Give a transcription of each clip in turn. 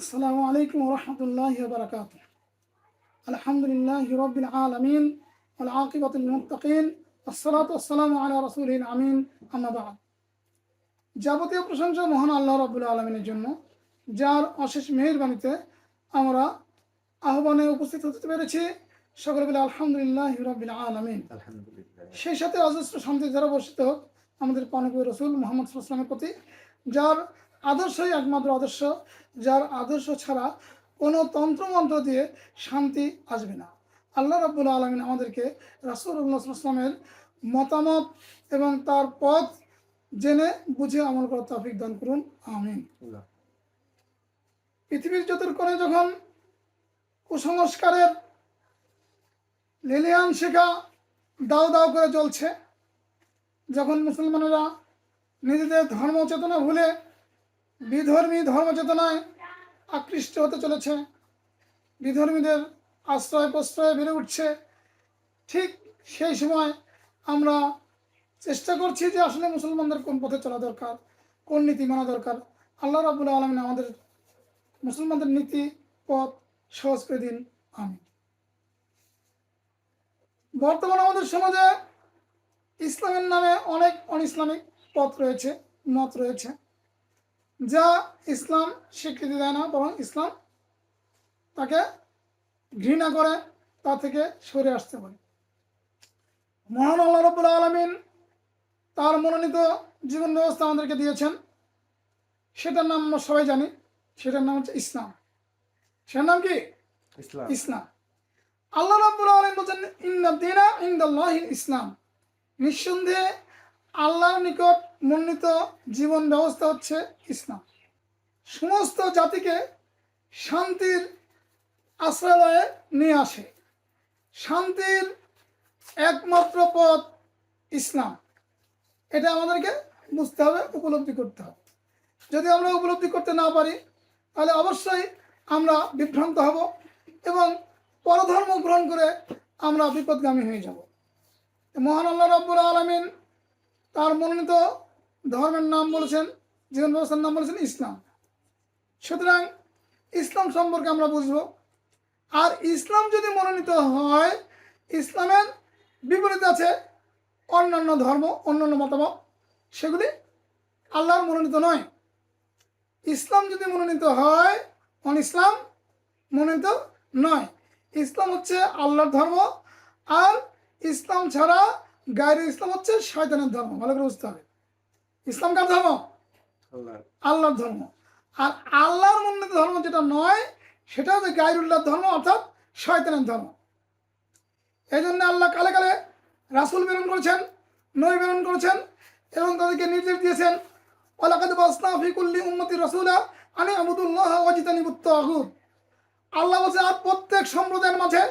আসসালামু আলাইকুম ওয়া রাহমাতুল্লাহি ওয়া বারাকাতুহু। আলহামদুলিল্লাহি রাব্বিল আলামিন ওয়াল আকিবাতু লিল মুত্তাকিন ওয়াসসালাতু ওয়াসসালামু আলা রাসূলিল আমিন, আম্মা বা'দ। যাবতীয় প্রশংসা মহান আল্লাহ রাব্বুল আলামিনের জন্য, যার অশেষ মেহেরবানিতে আমরা আহ্বানে উপস্থিত হতে পেরেছি। সকলে বলে আলহামদুলিল্লাহি রাব্বিল আলামিন। সেই সাথে অজস্র শান্তি ধারা বর্ষিত হোক আমাদের প্রিয় রাসূল মুহাম্মদ সাল্লাল্লাহু আলাইহি ওয়াসাল্লামের প্রতি, যার আদর্শই একমাত্র আদর্শ, যার আদর্শ ছাড়া কোনো তন্ত্রমন্ত্র দিয়ে শান্তি আসবে না। আল্লাহ রাব্বুল আলামিন আমাদেরকে রাসূলুল্লাহ সাল্লাল্লাহু আলাইহি ওয়াসাল্লামের মতামত এবং তার পথ জেনে বুঝে আমল করার তৌফিক দান করুন, আমিন। পৃথিবীর চতুর্কোণে যখন কুসংস্কারের লিলিয়ান শিখা দাও দাও করে জ্বলছে, যখন মুসলমানেরা নিজেদের ধর্ম চেতনা ভুলে বিধর্মী ধর্মচেতনায় আকৃষ্ট হতে চলেছে, বিধর্মীদের আশ্রয় প্রশ্রয়ে বেড়ে উঠছে, ঠিক সেই সময় আমরা চেষ্টা করছি যে আসলে মুসলমানদের কোন পথে চলা দরকার, কোন নীতি মানা দরকার। আল্লাহ রাব্বুল আলামিন আমাদের মুসলমানদের নীতি পথ সহজ করে দিন, আমিন। বর্তমানে আমাদের সমাজে ইসলামের নামে অনেক অনইসলামিক পথ রয়েছে, মত রয়েছে, যা ইসলাম স্বীকৃতি দেয় না, বরং ইসলাম তাকে ঘৃণা করে, তা থেকে সরে আসতে পারে। মহান আল্লাহ রাব্বুল আলামিন তার মনোনীত জীবন ব্যবস্থা আমাদেরকে দিয়েছেন, সেটার নাম আমরা সবাই জানি, সেটার নাম হচ্ছে ইসলাম। সেটার নাম কি? ইসলাম। আল্লাহ রাব্বুল আলামিন বলেন, ইন্না দীনা ইনদাল্লাহিল ইসলাম। নিঃসন্দেহে আল্লাহর নিকট মনোনীত জীবন ব্যবস্থা হচ্ছে ইসলাম। সমস্ত জাতিকে শান্তির আশ্রয়ে নিয়ে আসে। শান্তির একমাত্র পথ ইসলাম। এটা আমাদেরকে বুঝতে হবে, উপলব্ধি করতে হবে। যদি আমরা উপলব্ধি করতে না পারি, তাহলে অবশ্যই আমরা বিভ্রান্ত হব এবং পরধর্ম গ্রহণ করে আমরা বিপদগামী হয়ে যাব। মহান আল্লাহ রাব্বুল আলামিন তার মনোনীত ধর্মের নাম বলেছেন, জীবন ব্যবস্থার নাম বলেছেন ইসলাম। সুতরাং ইসলাম সম্পর্কে আমরা বুঝব। আর ইসলাম যদি মনোনীত হয়, ইসলামের বিপরীত আছে অন্যান্য ধর্ম, অন্যান্য মতামত, সেগুলি আল্লাহর মনোনীত নয়। ইসলাম যদি মনোনীত হয়, ইসলাম মনোনীত নয়। ইসলাম হচ্ছে আল্লাহর ধর্ম, আর ইসলাম ছাড়া গায়রে ইসলাম হচ্ছে শয়তানের ধর্ম। ভালো করে বুঝতে হবে, ইসলাম কার ধর্ম? আল্লাহর ধর্ম। আর আল্লাহর মনোনীত ধর্ম যেটা নয়, সেটা হচ্ছে গায়রুল্লাহর ধর্ম, অর্থাৎ শয়তানের ধর্ম। এই জন্য আল্লাহ কালে কালে রাসূল প্রেরণ করেছেন, নবী প্রেরণ করেছেন এবং তাদেরকে নির্দেশ দিয়েছেন, ওয়ালাকাদ বাসনা ফি কুল্লি উম্মতি রাসূলা আনি আবুদুল্লাহ ওয়াজতানিবুত তাগুত। আল্লাহ বলছে, আর প্রত্যেক সম্প্রদায়ের মাঝে,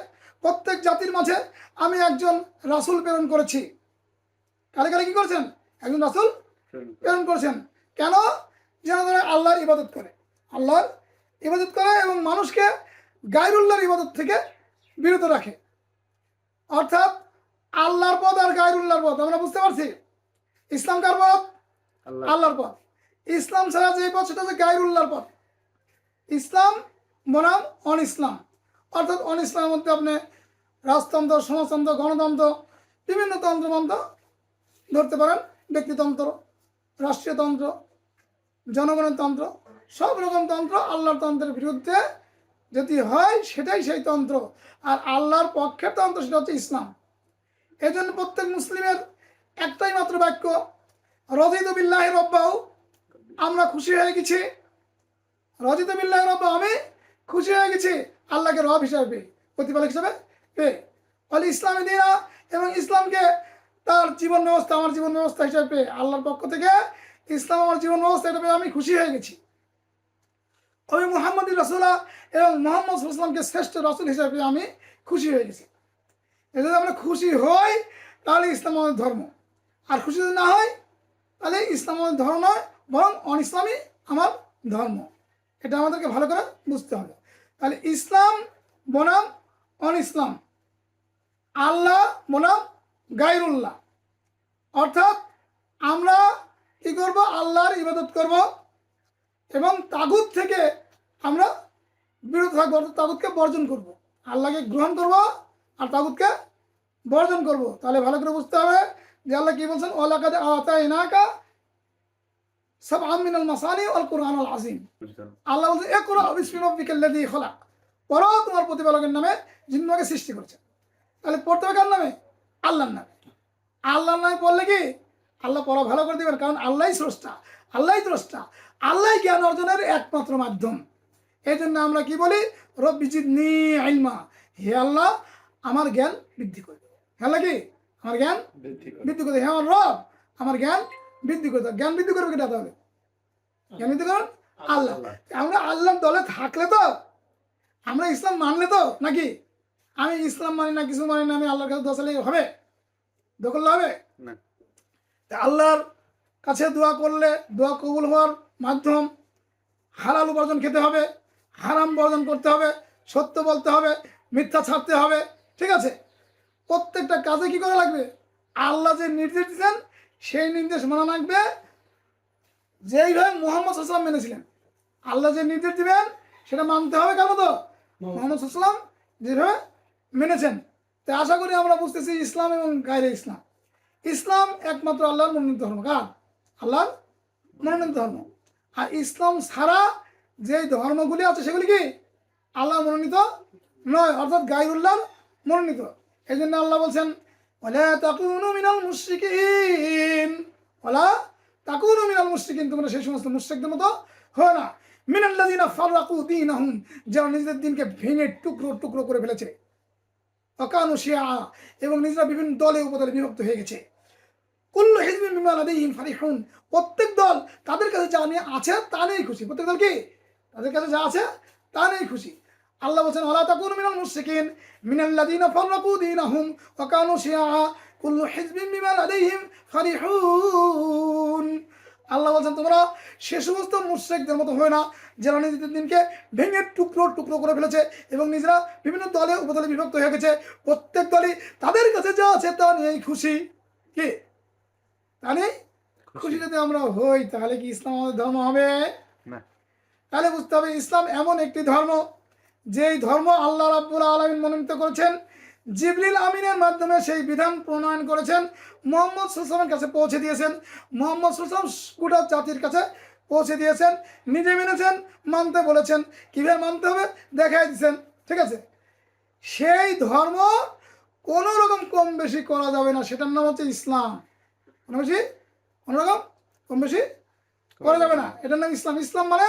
প্রত্যেক জাতির মাঝে আমি একজন রাসূল প্রেরণ করেছি। কালে কালে কি করেছেন? একজন রাসূল প্রেরণ করেছেন। কেন? যেন তারা আল্লাহর ইবাদত করে, আল্লাহর ইবাদত করে এবং মানুষকে গায়রুল্লাহর ইবাদত থেকে বিরত রাখে। অর্থাৎ আল্লাহর পথ আর গায়রুল্লাহর পথ, আমরা বুঝতে পারছি। ইসলাম কার পথ? আল্লাহর পথ। ইসলাম ছাড়া যে পথ, সেটা হচ্ছে গায়রুল্লাহর পথ। ইসলাম বনাম অনইসলাম। অর্থাৎ অনইসলামের মধ্যে আপনি রাজতন্ত্র, সমাজতন্ত্র, গণতন্ত্র, বিভিন্ন তন্ত্রমন্ত্র ধরতে পারেন, ব্যক্তিতন্ত্র, রাষ্ট্রীয়তন্ত্র, জনগণের তন্ত্র, সব রকম তন্ত্র আল্লাহর তন্ত্রের বিরুদ্ধে যদি হয়, সেটাই সেই তন্ত্র। আর আল্লাহর পক্ষের তন্ত্র সেটা হচ্ছে ইসলাম। এই জন্য প্রত্যেক মুসলিমের একটাই মাত্র বাক্য, রাদিতু বিল্লাহি রাব্বাহু, আমরা খুশি হয়ে গেছি। রাদিতু বিল্লাহি রাব্বাহু, আমি খুশি হয়ে গেছি আল্লাহকে রব হিসাবে পেয়ে, প্রতিপালক হিসাবে পেয়ে। ফলে ইসলামী দিনা, এবং ইসলামকে তার জীবন ব্যবস্থা, আমার জীবন ব্যবস্থা হিসাবে পেয়ে, আল্লাহর পক্ষ থেকে ইসলাম আমার জীবন ব্যবস্থা, এটা পেয়ে আমি খুশি হয়ে গেছি। ওই মুহাম্মদী রাসূলা এবং মুহাম্মদ সাল্লাল্লাহু আলাইহি ওয়াসাল্লামকে শ্রেষ্ঠ রাসূল হিসাবে পেয়ে আমি খুশি হয়ে গেছি। এটা যদি আমরা খুশি হই, তাহলে ইসলাম আমাদের ধর্ম। আর খুশি যদি না হয়, তাহলে ইসলাম আমাদের ধর্ম নয়, বরং অনইসলামই আমার ধর্ম। এটা আমাদেরকে ভালো করে বুঝতে হবে। তাহলে ইসলাম বনাম অনইসলাম, আল্লাহ বনাম গায়রুল্লাহ। অর্থাৎ আমরা কি করব? আল্লাহর ইবাদত করব এবং তাগুত থেকে আমরা বিরত থাকবো, অর্থাৎ তাগুতকে বর্জন করব। আল্লাহকে গ্রহণ করব আর তাগুতকে বর্জন করব। তাহলে ভালো করে বুঝতে হবে যে আল্লাহ কি বলছেন, ওয়ালাকাদ আতাইনাকা সাবআম মিনাল মাসানি ওয়াল কুরআনুল আযীম। আল্লাহ বলছেন ইকরা বিসমি রাব্বিকাল্লাযী খলাক, পড়ো তোমার প্রতিপালকের নামে যিনি তোমাকে সৃষ্টি করেছেন। তাহলে পড়তে হবে কার নামে? আল্লাহর নামে। আল্লাহর নামে পড়লে কি আল্লাহ পড়া ভালো করে দেবেন, কারণ আল্লাহই স্রষ্টা, আল্লাহই দ্রষ্টা, আল্লাহই জ্ঞান অর্জনের একমাত্র মাধ্যম। এই জন্য আমরা কি বলি, রব্বি জিদনি ইলমা, হে আল্লাহ আমার জ্ঞান বৃদ্ধি করে দেবে। হ্যাঁ কি আমার জ্ঞান বৃদ্ধি করে দেবে, হে আমার রব আমার জ্ঞান বৃদ্ধি করে দেবে। জ্ঞান বৃদ্ধি করবে কিনা? তাহলে জ্ঞান বৃদ্ধি করেন আল্লাহ। আমরা আল্লাহর দলে থাকলে তো, আমরা ইসলাম মানলে তো, নাকি আমি ইসলাম মানি না, কিছু মানি না, আমি আল্লাহর কাছে দোয়া হবে, দখল হবে না। আল্লাহর কাছে দোয়া করলে দোয়া কবুল হওয়ার মাধ্যম হালাল উপার্জন খেতে হবে, হারাম বর্জন করতে হবে, সত্য বলতে হবে, মিথ্যা ছাড়তে হবে। ঠিক আছে, প্রত্যেকটা কাজে কি করা লাগবে? আল্লাহ যে নির্দেশ দিচ্ছেন সেই নির্দেশ মানা লাগবে, যেইভাবে মুহাম্মদ সাল্লাল্লাহু আলাইহি ওয়াসাল্লাম মেনেছিলেন। আল্লাহ যে নির্দেশ দিবেন সেটা মানতে হবে, কার মতো? মুহাম্মদ সাল্লাল্লাহু আলাইহি ওয়াসাল্লাম যেভাবে মেনেছেন। তাই আশা করি আমরা বুঝতেছি ইসলাম এবং গায়রে ইসলাম। ইসলাম একমাত্র আল্লাহর মনোনীত ধর্ম। কার? আল্লাহর মনোনীত ধর্ম। আর ইসলাম ছাড়া যে ধর্মগুলি আছে সেগুলি কি আল্লাহ মনোনীত নয়, অর্থাৎ গায়রুল্লাহর মনোনীত। এই জন্য আল্লাহ বলছেন ওয়ালা তাকুনু মিনাল মুশরিকিন, ওয়ালা তাকুনু মিনাল মুশরিকিন, তোমরা সেই সমস্ত মুশরিকদের মতো হয় না। মিনাল্লাযিনা ফাররাকু দীনাহুম, যারা নিজেদের দিনকে ভেঙে টুকরো টুকরো করে ফেলেছে। ওয়াকানু শিয়া, এবং নিজেরা বিভিন্ন দলে উপদলে বিভক্ত হয়ে গেছে। কুল্লু হিজবিন বিমা লাদাইহিম ফারিহুন, প্রত্যেক দল তাদের কাছে যা নিয়ে আছে তা নিয়েই খুশি। প্রত্যেক দল কি তাদের কাছে যা আছে তা নিয়েই খুশি। আল্লাহ বলছেন ওয়ালা তাকুনু মিনাল মুশরিকিন মিনাল্লাযিনা ফাররাকু দীনাহুম ওয়া কানু শিয়া কুল্লু হিজবিন বিমা লাদাইহিম ফারিহুন। আল্লাহ বলছেন তোমরা সে সমস্ত মুশরিকদের মতো হয় না যারা নিজেদের দিনকে ভেঙে টুকরো টুকরো করে ফেলেছে এবং নিজেরা বিভিন্ন দলে উপদলে বিভক্ত হয়ে গেছে। প্রত্যেক দলই তাদের কাছে যা আছে তা নিয়েই খুশি। কি তাহলে খুশি যদি আমরা হই তাহলে কি ইসলাম আমাদের ধর্ম হবে না? তাহলে বুঝতে হবে ইসলাম এমন একটি ধর্ম যেই ধর্ম আল্লাহ রাব্বুল আলামিন মনোনীত করেছেন, জিবরিল আমিনের মাধ্যমে সেই বিধান প্রণয়ন করেছেন, মুহাম্মদ সাল্লাল্লাহু আলাইহি ওয়াসাল্লামের কাছে পৌঁছে দিয়েছেন, মুহাম্মদ সাল্লাল্লাহু আলাইহি ওয়াসাল্লাম গোটা জাতির কাছে পৌঁছে দিয়েছেন, নিজে মেনেছেন, মানতে বলেছেন, কিভাবে মানতে হবে দেখাই দিয়েছেন। ঠিক আছে, সেই ধর্ম কোনো রকম কম বেশি করা যাবে না, সেটার নাম হচ্ছে ইসলাম। কোনো বেশি কোনো রকম কম বেশি করা যাবে না, এটার নাম ইসলাম। ইসলাম মানে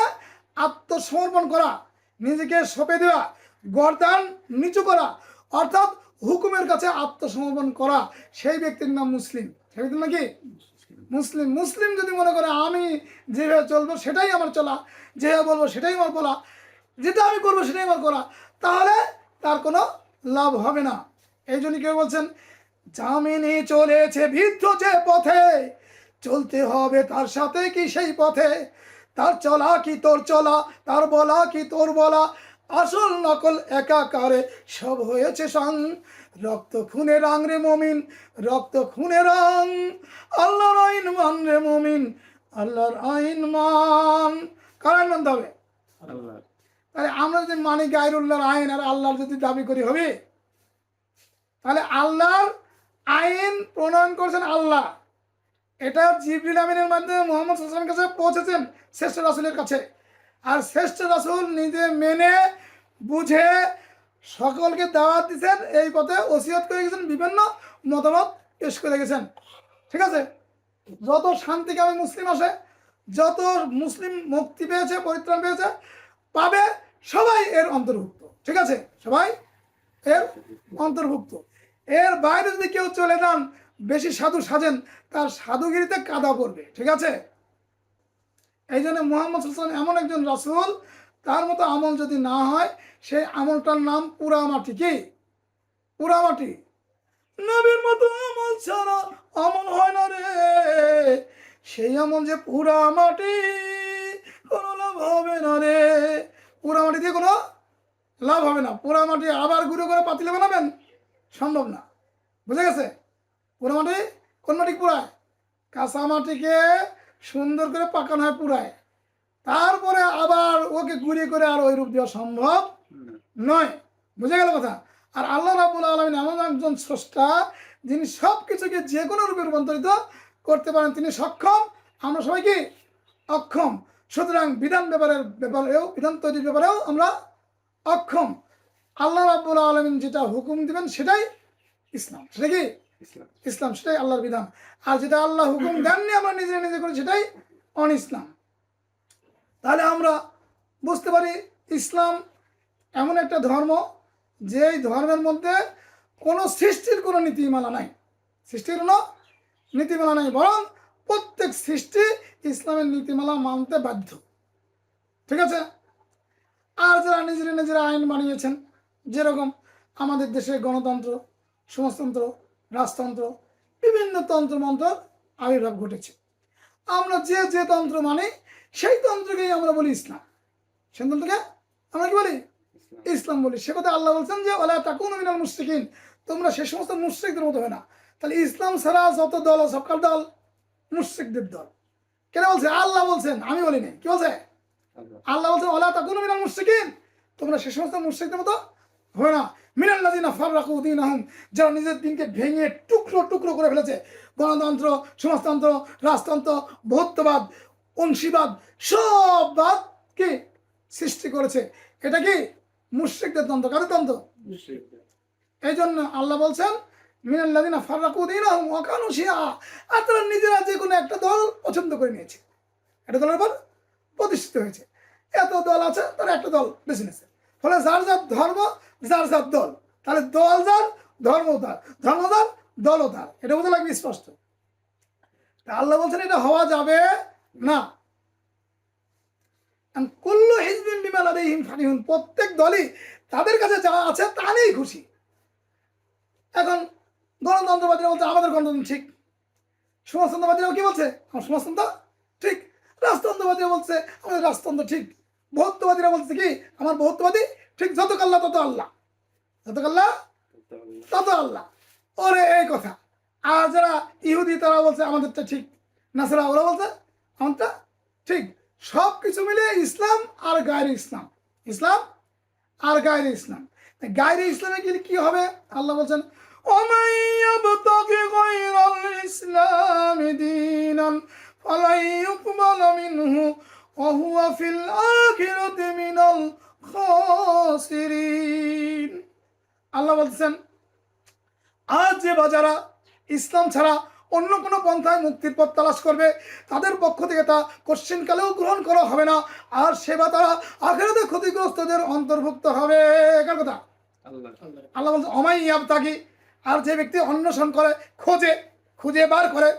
আত্মসমর্পণ করা, নিজেকে সঁপে দেওয়া, গর্দান নিচু করা, অর্থাৎ হুকুমের কাছে আত্মসমর্পণ করা, সেই ব্যক্তির নাম মুসলিম। সেই ব্যক্তির নাকি মুসলিম। মুসলিম যদি মনে করে আমি যেভাবে চলবো সেটাই আমার চলা, যেভাবে বলবো সেটাই আমার বলা, যেটা আমি করবো সেটাই আমার করা, তাহলে তার কোনো লাভ হবে না। এই জন্য কেউ বলছেন জামিনী চলেছে ভিদ্ধ যে পথে, চলতে হবে তার সাথে কি সেই পথে, তার চলা কি তোর চলা, তার বলা কি তোর বলা, আসল নকল একাকারে সব হয়েছে সং, রক্ত খুনে রাং রে মমিন, রক্ত খুনে রাং, আল্লাহর আইন মান রে মমিন, আল্লাহর আইন মান। কার আইন মানতে হবে? আল্লাহ। তাহলে আমরা যদি মানি গায়রুল্লাহর আইন আর আল্লাহর যদি দাবি করি হবে, তাহলে আল্লাহর আইন প্রণয়ন করেছেন আল্লাহ, এটা জিবরিল আমিনের মাধ্যমে মুহাম্মদ সাল্লাল্লাহু আলাইহি ওয়াসাল্লামের কাছে পৌঁছেছেন, শ্রেষ্ঠ রাসূলের কাছে। আর শ্রেষ্ঠ রাসূল নিজে মেনে বুঝে সকলকে দাওয়াত দিয়েছেন, এই পথে ওসিয়ত করে গেছেন, বিভিন্ন মতামত পেশ করে গেছেন। ঠিক আছে, যত শান্তিকামী মুসলিম আসে, যত মুসলিম মুক্তি পেয়েছে, পরিত্রাণ পেয়েছে, পাবে, সবাই এর অন্তর্ভুক্ত। ঠিক আছে, সবাই এর অন্তর্ভুক্ত। এর বাইরে যদি কেউ চলে যান, বেশি সাধু সাজেন, তার সাধুগিরিতে কাদা পড়বে। ঠিক আছে, এই জন্য মুহাম্মদ সাল্লাল্লাহু আলাইহি ওয়াসাল্লাম এমন একজন রাসূল, তার মতো আমল যদি না হয় সেই আমলটার নাম পুরা মাটি। কি পুরা মাটি? নবীর মতো আমল ছাড়া আমল হয় না রে, সেই আমল যে পুরা মাটি, কোনো লাভ হবে না রে। পুরা মাটি দিয়ে কোনো লাভ হবে না। পুরা মাটি আবার গুঁড়ো করে পাতিলে বানাবেন, সম্ভব না। বুঝে গেছে? পুরা মাটি কোন মাটি পুরায়? কাঁচা মাটিকে সুন্দর করে পাকানো হয় পুরায়, তারপরে আবার ওকে ঘুরিয়ে করে আর ওই রূপ দেওয়া সম্ভব নয়। বুঝে গেল কথা? আর আল্লাহ রাব্বুল আলামিন এমন একজন স্রষ্টা যিনি সব কিছুকে যে কোনো রূপে রূপান্তরিত করতে পারেন, তিনি সক্ষম, আমরা সবাই কি অক্ষম। সুতরাং বিধান তৈরির ব্যাপারেও আমরা অক্ষম। আল্লাহ রাব্বুল আলামিন যেটা হুকুম দিবেন সেটাই ইসলাম, সেটা কি ইসলাম, সেটাই আল্লাহর বিধান। আর যেটা আল্লাহ হুকুম দেননি আমরা নিজে নিজে করি সেটাই অনইসলাম। তাহলে আমরা বুঝতে পারি ইসলাম এমন একটা ধর্ম যেই ধর্মের মধ্যে কোনো সৃষ্টির কোনো নীতিমালা নাই, সৃষ্টির কোনো নীতিমালা নাই, বরং প্রত্যেক সৃষ্টি ইসলামের নীতিমালা মানতে বাধ্য। ঠিক আছে? আর যারা নিজেরা আইন বানিয়েছেন, যেরকম আমাদের দেশে গণতন্ত্র, সমাজতন্ত্র, রাজতন্ত্র, বিভিন্ন তন্ত্রমন্ত্রের আবির্ভাব ঘটেছে। আমরা যে তন্ত্র মানি সেই তন্ত্রকেই আমরা বলি ইসলাম। সেই তন্ত্রকে আমরা কি বলি? ইসলাম বলি। সে কথা আল্লাহ বলছেন যে ওয়ালা তাকুনু মিনাল মুশরিকিন, তোমরা সে সমস্ত মুশরিকদের মতো হয় না। তাহলে ইসলাম ছাড়া যত দল সবকার দল মুশরিকদের দল। কেন বলছে? আল্লাহ বলছেন, আমি বলিনি। কি বলছে? আল্লাহ বলছেন ওয়ালা তাকুনু মিনাল মুশরিকিন, তোমরা সে সমস্ত মুশরিকদের মতো হয় না। মিনাল্লাযিনা ফাররাকু দীনাহুম, যারা নিজের দিনকে ভেঙে টুকরো টুকরো করে ফেলেছে। গণতন্ত্র, সমাজতন্ত্র, রাজতন্ত্র, বহুত্ববাদ, অংশীবাদ, সব বাদ কি সৃষ্টি করেছে। এটা কি মুশরিকদের তন্ত্র। কাদের তন্ত্র? এই জন্য আল্লাহ বলছেন মিনাল্লাযিনা ফাররাকু দীনাহুম ওয়া কানু শিয়া, আর তারা নিজেরা যে কোনো একটা দল পছন্দ করে নিয়েছে, একটা দলের উপর প্রতিষ্ঠিত হয়েছে। এত দল আছে, তারা একটা দল বেছে নিয়েছে। ফলে যার যার ধর্ম, যার যার দল। তাহলে দল যার, ধর্ম তার, ধর্ম যার, দলও তার। এটা বোঝা লাগবে স্পষ্ট। তা আল্লাহ বলছেন এটা হওয়া যাবে না। কুল্লু হিজবিন বিমা লাদাইহিম ফারিহুন, প্রত্যেক দলই তাদের কাছে যা আছে তা নিয়েই খুশি। এখন গণতন্ত্রবাদীরা বলছে আমাদের গণতন্ত্র ঠিক, সমাজতন্ত্রবাদীরাও কি বলছে? আমার সমাজতন্ত্র ঠিক। রাজতন্ত্রবাদীরা বলছে আমাদের রাজতন্ত্র ঠিক। বহুত্ববাদীরা বলছে কি আমার বহুত্ববাদী ঠিক। যত কাল্লা তত আল্লাহ, যত কাল্লা তত আল্লাহ। ওরে এই কথা। আর যারা ইহুদি তারা বলছে আমাদেরটা ঠিক, নাসারা ওরা বলছে আমারটা ঠিক। সব কিছু মিলে ইসলাম আর গায়রে ইসলাম, ইসলাম আর গায়রে ইসলাম। গায়রে ইসলামে কি হবে? আল্লাহ বলছেন ওমান ইয়াবতাগি গায়রাল ইসলামি দীনান ফালাই ইউকবালা মিনহু ওয়া হুয়া ফিল আখিরাতি মিনাল খাসিরিন। আল্লাহ বলছেন আজ যে বাজারা ইসলাম ছাড়া অন্য কোনো পন্থায় মুক্তির পথ তালাশ করবে, তাদের পক্ষ থেকে তা কোশ্চিনকালেও গ্রহণ করা হবে না, আর সেবা তারা আখিরাতে ক্ষতিগ্রস্তদের অন্তর্ভুক্ত হবে। কার কথা? আল্লাহ বলছেন ওমাই ইয়াবতাগি, আর যে ব্যক্তি অন্বেষণ করে, খুঁজে বার করে,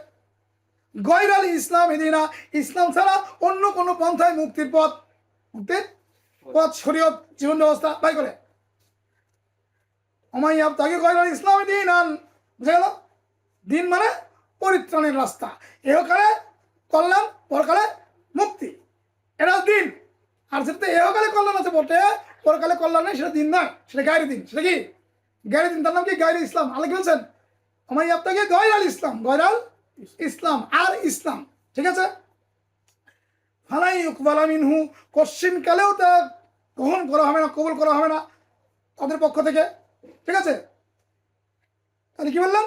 গায়রাল ইসলামি দীনা, ইসলাম ছাড়া অন্য কোনো পন্থায় মুক্তির পথ, শরীয়ত, জীবন ব্যবস্থা বাই করে। ওমাই ইয়াবতাগি গায়রাল ইসলামি দীনান, বুঝা গেল? দিন মানে পরিত্রাণের রাস্তা, এহকালে কল্যাণ, পরকালে মুক্তি, এটা দিন। আর যেটা এহকালে কল্যাণ আছে বটে, পরকালে কল্যাণ নেই, সেটা দিন নয়, সেটা গায়রে দিন। সেটা কি গায়রে দিন? তার নাম কি গায়রে ইসলাম। আল্লাহ কি বলছেন? আমার আপনাকে গায়রাল ইসলাম, গায়রাল ইসলাম আর ইসলাম। ঠিক আছে? ফালাই ইউকবালা মিনহু, কোশ্চিন কালেও তা গ্রহণ করা হবে না, কবুল করা হবে না তাদের পক্ষ থেকে। ঠিক আছে? তাহলে কি বললাম?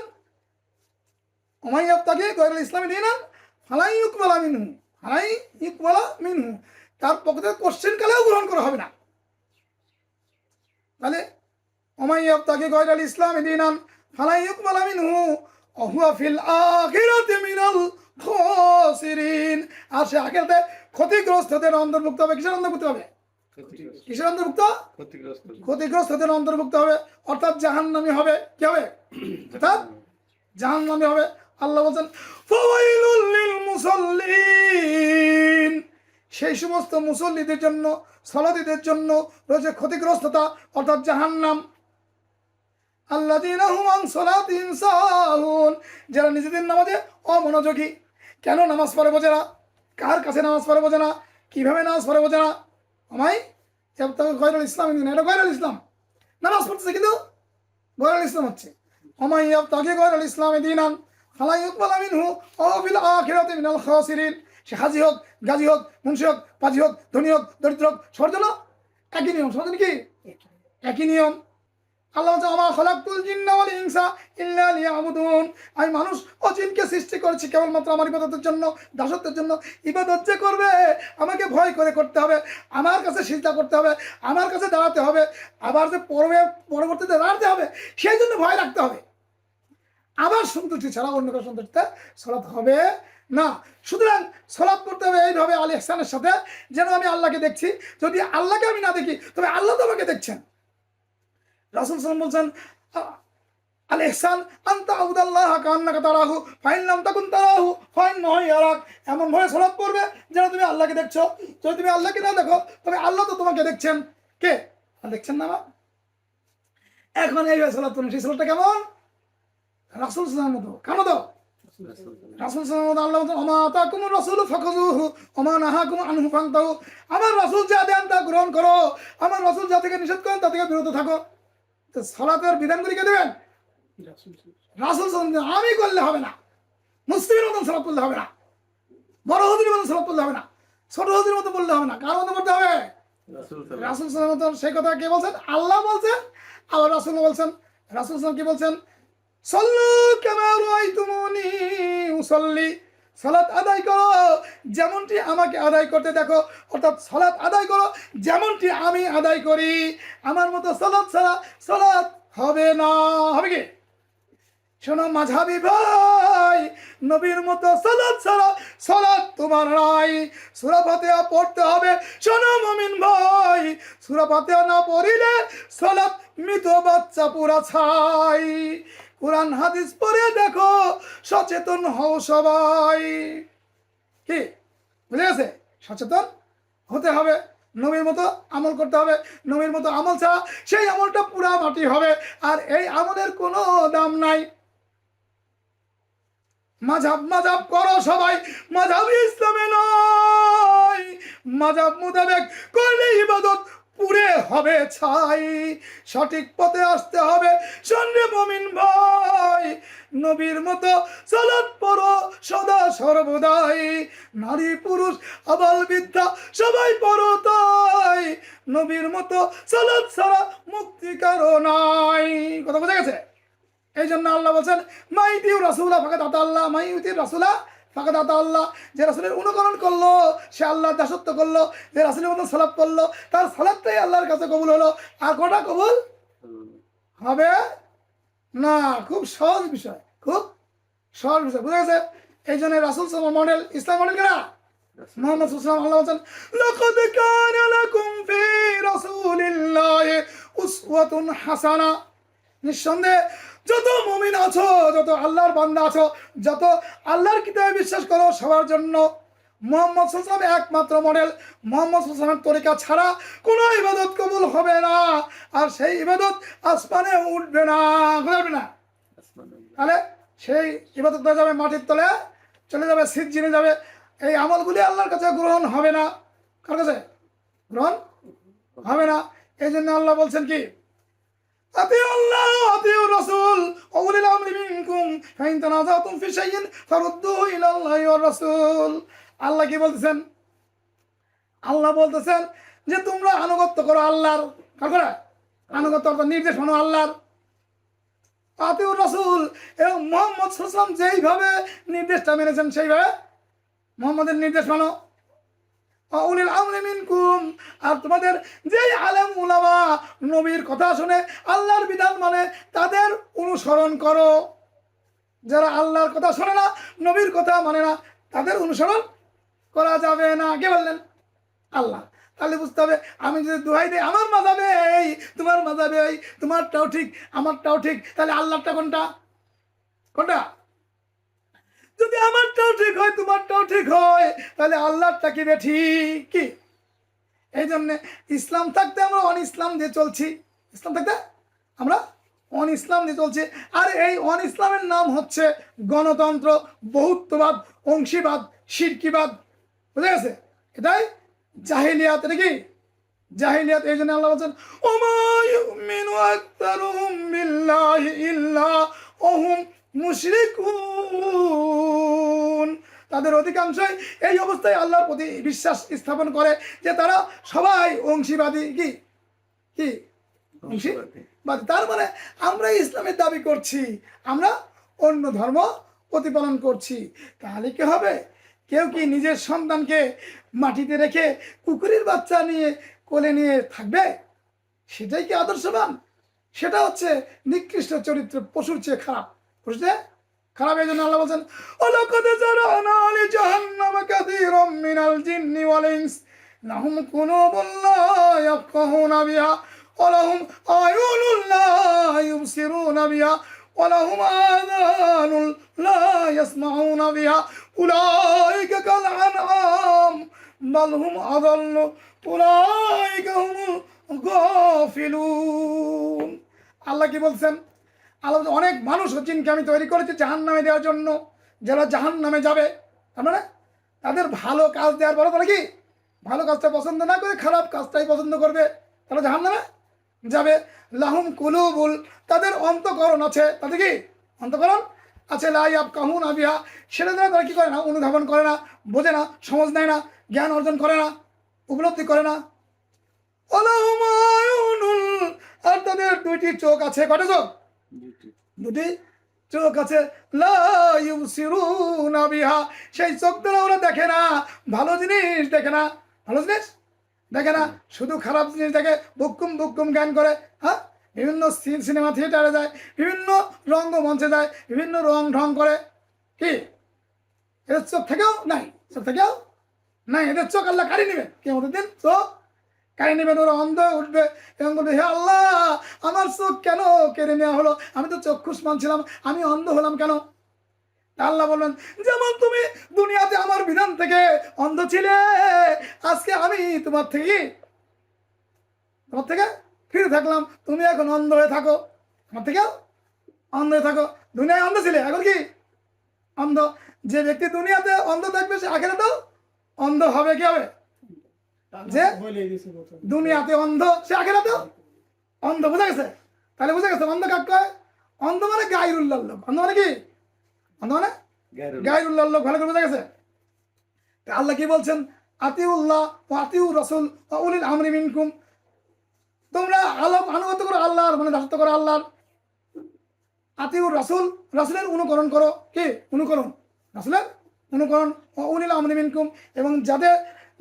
ওমাই ইয়াবতাগি গায়রাল ইসলামি দীনান ফালাই ইউকবালা মিনহু, ফালাই ইউকবালা মিনহু, তার পক্ষ থেকে কোশ্চিন কালেও গ্রহণ করা হবে না। তাহলে ওমাই ইয়াবতাগি গায়রাল ইসলামি দীনান ফালাই ইউকবালা মিনহু ওয়া হুয়া ফিল আখিরাতি মিনাল খাসিরিন, আর সে আখিরাতে ক্ষতিগ্রস্তদের অন্তর্ভুক্ত হবে। কিসের অন্তর্ভুক্ত হবে? কিসের অন্তর্ভুক্ত? ক্ষতিগ্রস্তদের অন্তর্ভুক্ত হবে, অর্থাৎ জাহান্নামী হবে। কি হবে? অর্থাৎ জাহান্নামী হবে। আল্লাহ বলছেন ফাওয়াইলুল লিল মুসাল্লিন, সেই সমস্ত মুসল্লিদের জন্য, সালাতীদের জন্য রয়েছে ক্ষতিগ্রস্ততা, অর্থাৎ জাহান্নাম। আল্লাযীনা হুম আন সালাতিহিম সাহুন, যারা নিজেদের নামাজে অমনোযোগী। কেন নামাজ পড়ে বোঝে না, কার কাছে নামাজ পড়ে বোঝে না, কিভাবে নামাজ পড়ে বোঝে না। আমায় গায়রাল ইসলাম, এটা গায়রাল ইসলাম। নামাজ পড়তেছে কিন্তু গায়রাল ইসলাম হচ্ছে। ওমাই ইয়াবতাগি গায়রাল ইসলামি দীনান ফালা ইউকবালা মিনহু ওয়া হুয়া ফিল আখিরাতি মিনাল খাসিরিন, সে হাজি হোক, গাজী হোক, মুন্সি হোক, পাজি হোক, ধনী হোক, দরিদ্র হোক, সবার জন্য একই নিয়ম। সবার জন্য কি একই নিয়ম। আল্লাহ বলছে ওমা খালাকতুল জিন্না ওয়াল ইনসা ইল্লা লিয়াবুদুন, আমি মানুষ ও জিনকে সৃষ্টি করেছি কেবলমাত্র আমার ইবাদতের জন্য, দাসত্বের জন্য। ইবাদত যে করবে আমাকে ভয় করে করতে হবে, আমার কাছে সিজদা করতে হবে, আমার কাছে দাঁড়াতে হবে, আবার যে পরবর্তীতে দাঁড়াতে হবে সেই জন্য ভয় রাখতে হবে। আবার সন্তুষ্টি ছাড়া অন্য কারো সন্তুষ্টিতে সালাত হবে না। সুতরাং সালাত করতে হবে এইভাবে আল ইহসানের সাথে, যেন আমি আল্লাহকে দেখছি। যদি আল্লাহকে আমি না দেখি তবে আল্লাহ তো আমাকে দেখছেন। রাসূল সাল্লাল্লাহু আলাইহি ওয়াসাল্লাম বলছেন আল ইহসান আনতা আবুদাল্লাহ কান্নাকা তারাহু ফাইন লাম তাকুন তারাহু ফাইন্নাহু ইয়ারাক। এমন ভাবে সালাত করবে যেন তুমি আল্লাহকে দেখছো। যদি তুমি আল্লাহকে না দেখো তবে আল্লাহ তো তোমাকে দেখছেন। কে দেখছেন না? এখন এইভাবে সালাত করুন। সেই সালাতটা কেমন? রাসূল সাল্লাল্লাহু আলাইহি ওয়াসাল্লাম মতো। কেন তো রাসূল সাল্লাল্লাহু আলাইহি ওয়াসাল্লাম আল্লাহ বলেন ওমা আতাকুমুর রাসূলু ফাখুযুহু ওমা নাহাকুম আনহু ফান্তাহু। আমার রাসূল যা দেন তা গ্রহণ করো, আমার রাসূল যা থেকে নিষেধ করেন তা থেকে বিরত থাকো। তো সালাতের বিধানগুলি কে দেবেন? রাসূল সাল্লাল্লাহু। আমি করলে হবে না, মুসলিমের মতন সালাত করলে হবে না, বড় হুজুরের মতন সালাত করলে হবে না, ছোট হুজুরের মতো বললে হবে না। কার মতো করতে হবে? রাসূল সাল্লাল্লাহু আলাইহি ওয়াসাল্লাম। সেই কথা কে বলছেন? আল্লাহ বলছেন, আবার রাসূল বলছেন। রাসূল সাল্লাল্লাহু কি বলছেন? সল্লু কামা রাআইতুমুনি উসাল্লি, সালাত আদায় করো যেমনটি আমাকে আদায় করতে দেখো। অর্থাৎ সালাত আদায় করো যেমনটি আমি আদায় করি। আমার মতো সালাত ছাড়া সালাত হবে না। হবে কি? শোনো মাঝহাবি ভাই, নবীর মতো সালাত ছাড়া সালাত তোমার নাই। সূরা ফাতিহা পড়তে হবে। শোনো মুমিন ভাই, সূরা ফাতিহা না পড়িলে সালাত মৃত বাচ্চা পুরা ছাই। কোরআন হাদিস পড়ে দেখো, সচেতন হও সবাই। কি বুঝে গেছে? সচেতন হতে হবে, নবীর মতো আমল করতে হবে। নবীর মতো আমল ছাড়া সেই আমলটা পুরা মাটি হবে, আর এই আমলের কোনো দাম নাই। মাযহাব মাযহাব করো সবাই, মাযহাব ইসলামে নয়। মাযহাব মোতাবেক করলে ইবাদত পুরে হবে ছাই। সঠিক পথে আসতে হবে। শোনে মুমিন ভাই, নবীর মতো সালাত পড়ো সদা সর্বদাই। নারী পুরুষ আবাল বৃদ্ধা সবাই পড়ো তাই। নবীর মতো সালাত ছাড়া মুক্তি কারো নাই। কথা বোঝা গেছে? এই জন্য আল্লাহ বলছেন মাইতিউ রাসূলা ফাকাদ আতাল্লাহ, মাইতিউ রাসূলা ফাকাদ আতাল্লাহ। যে রাসূলের অনুকরণ করলো সে আল্লাহর দাসত্ব করলো। যে রাসূলের মতো সালাত করলো তার সালাতটাই আল্লাহর কাছে কবুল হলো। আর কোনটা কবুল হবে না। খুব সহজ বিষয়, খুব সহজ বিষয়। বুঝা গেছে? এই জন্য রাসূল সাল্লাল্লাহু মডেল, ইসলাম মডেল কেনা মুহাম্মদ সাল্লাল্লাহু আলাইহি ওয়াসাল্লাম। আল্লাহ বলছেন লাকাদ কানা লাকুম ফি রাসূলিল্লাহি উসওয়াতুন হাসানা। নিঃসন্দেহে যত মুমিন আছো, যত আল্লাহর বান্দা আছো, যত আল্লাহর কিতাবে বিশ্বাস করো, সবার জন্য মুহাম্মদ সাল্লাল্লাহু আলাইহি ওয়াসাল্লাম একমাত্র মডেল। মুহাম্মদ সাল্লাল্লাহু আলাইহি ওয়াসাল্লামের তরিকা ছাড়া কোনো ইবাদত কবুল হবে না, আর সেই ইবাদত আসমানে উঠবে না। কোথায় উঠবে না? তাহলে সেই ইবাদত হয়ে যাবে মাটির তলে, চলে যাবে, সিজ্জিনে যাবে। এই আমলগুলি আল্লাহর কাছে গ্রহণ হবে না। কার কাছে গ্রহণ হবে না? এই জন্য আল্লাহ বলছেন কি আতিউ আল্লাহ আতিউ রাসূল ওয়া উলিল আমরি মিনকুম ফাইন তানাযাতুম ফি শাইইন ফারুদ্দুহু ইলাল্লাহি ওয়ার রাসূল। আল্লাহ কি বলতেছেন? আল্লাহ বলতেছেন যে তোমরা আনুগত্য করো আল্লাহর। কার করে আনুগত্য? অর্থাৎ নির্দেশ মানো আল্লাহর। আতিউ রাসূল, এবং মুহাম্মদ সাল্লাল্লাহু আলাইহি ওয়াসাল্লাম যেইভাবে নির্দেশটা মেনেছেন সেইভাবে মুহাম্মদের নির্দেশ মানো। উলিল আমরি মিনকুম, আর তোমাদের যেই আলেম উলামা নবীর কথা শুনে আল্লাহর বিধান মানে তাদের অনুসরণ করো। যারা আল্লাহর কথা শোনে না, নবীর কথা মানে না, তাদের অনুসরণ করা যাবে না। কে বললেন? আল্লাহ। তাহলে বুঝতে হবে আমি যদি দোহাই দিই আমার মাযহাবে এই, তোমার মাযহাবে এই, তোমারটাও ঠিক আমারটাও ঠিক, তাহলে আল্লাহরটা কোনটা? কোনটা? যদি আমারটাও ঠিক হয় তোমারটাও ঠিক হয়, তাহলে আল্লাহরটা কি ঠিক? কি? এই জন্য ইসলাম থাকতে আমরা অন ইসলাম দিয়ে চলছি। ইসলাম থাকতে আমরা অন ইসলাম দিয়ে চলছি। আর এই অন ইসলামের নাম হচ্ছে গণতন্ত্র, বহুত্ববাদ, অংশীবাদ, শিরকিবাদ। বুঝে গেছে? এটাই জাহিলিয়াত। এটা কি জাহিলিয়াত? এই জন্য আল্লাহ বলছেন ওমা ইউমিনু আকতারুহুম বিল্লাহি ইল্লা ওয়া হুম মুশরিকুন। তাদের অধিকাংশই এই অবস্থায় আল্লাহর প্রতি বিশ্বাস স্থাপন করে যে তারা সবাই অংশীবাদী। কি কি অংশীবাদী। তার মানে আমরা ইসলামের দাবি করছি, আমরা অন্য ধর্ম প্রতিপালন করছি। তাহলে কি হবে? কেউ কি নিজের সন্তানকে মাটিতে রেখে কুকুরের বাচ্চা নিয়ে কোলে নিয়ে থাকবে? সেটাই কি আদর্শবান? সেটা হচ্ছে নিকৃষ্ট চরিত্র, পশুর চেয়ে খারাপ। বুঝলে খারাপ। এই জন্য আল্লাহ বলছেন, ওয়ালাকাদ যারানা লিজাহান্নামা কাসীরাম মিনাল জিন্নি ওয়াল ইনস লাহুম কুলুবুন লা ইয়াফকাহুনা বিহা ওয়া লাহুম আয়ুনুন লা ইউবসিরুনা বিহা ওয়া লাহুম আযানুন লা ইয়াসমাউনা বিহা উলাইকা কাল আনআম বাল হুম আযাল্লু উলাইকা হুমুল গাফিলুন। আল্লাহ কি বলছেন? আল্লাহ অনেক মানুষ জিনকে আমি তৈরি করেছি জাহান্নামে দেওয়ার জন্য। যারা জাহান্নামে যাবে তার মানে তাদের ভালো কাজ দেওয়ার পরে তারা কি ভালো কাজটা পছন্দ না করে খারাপ কাজটাই পছন্দ করবে, তারা জাহান্নামে যাবে। লাহুম কুলুবুল, তাদের অন্তঃকরণ আছে। তাদের কি অন্তঃকরণ আছে। লা ইয়াফকাহুনা বিহা, সেটা দ্বারা তারা কি করে না, অনুধাবন করে না, বোঝে না, সমঝ নেয় না, জ্ঞান অর্জন করে না, উপলব্ধি করে না। ওয়ালাহুম আয়ুনুন, আর তাদের দুইটি চোখ আছে। কয়টা চোখ? দুটি চোখ আছে। লা ইউবসিরুনা বিহা, সেই চোখ দ্বারা ওরা দেখে না, ভালো জিনিস দেখে না, ভালো জিনিস দেখে না, শুধু খারাপ জিনিস দেখে, বুকুম বুকুম জ্ঞান করে। হ্যাঁ, বিভিন্ন সিনেমা থিয়েটারে যায়, বিভিন্ন রঙ্গমঞ্চে যায়, বিভিন্ন রং ঢং করে। কি এদের চোখ থেকেও নাই, চোখ থেকেও নাই, এদের চোখ আল্লাহ কাড়ি নেবেন কিয়ামতের দিন। চোখ কাড়ি নেবেন, ওরা অন্ধ উঠবে এবং বলবে, হে আল্লাহ, আমার চোখ কেন কেড়ে নেওয়া হলো? আমি তো চক্ষুষ্মান ছিলাম, আমি অন্ধ হলাম কেন? আল্লাহ বলবেন, যেমন তুমি দুনিয়াতে আমার বিধান থেকে অন্ধ ছিলে, আজকে আমি তোমার থেকে ফিরে থাকলাম, তুমি এখন অন্ধ হয়ে থাকো, আমার থেকেও অন্ধ হয়ে থাকো। দুনিয়ায় অন্ধ ছিলে, এখন কি অন্ধ। যে ব্যক্তি দুনিয়াতে অন্ধ থাকবে সে আখিরাতেও অন্ধ হবে। কি হবে? যে দুনিয়াতে অন্ধ সে আখিরাতেও অন্ধ। বোঝা গেছে? তাহলে বোঝা গেছে অন্ধ কাকে কয়? অন্ধ মানে গায়রুল্লাহ লোক। অন্ধ মানে কি? অন্ধ মানে গায়রুল্লাহ লোক। ভালো করে বোঝা গেছে? আল্লাহ কি বলছেন? আতিউল্লাহ ওয়া আতিউর রাসূল ওয়া উলিল আমরি মিনকুম, তোমরা আনুগত্য করো আল্লাহর, মানে দাসত্ব করো আল্লাহর। আতিউর রাসূল, রাসূলের অনুকরণ করো। কি অনুকরণ? রাসূলের অনুকরণ। ওয়া উলিল আমরি মিনকুম, এবং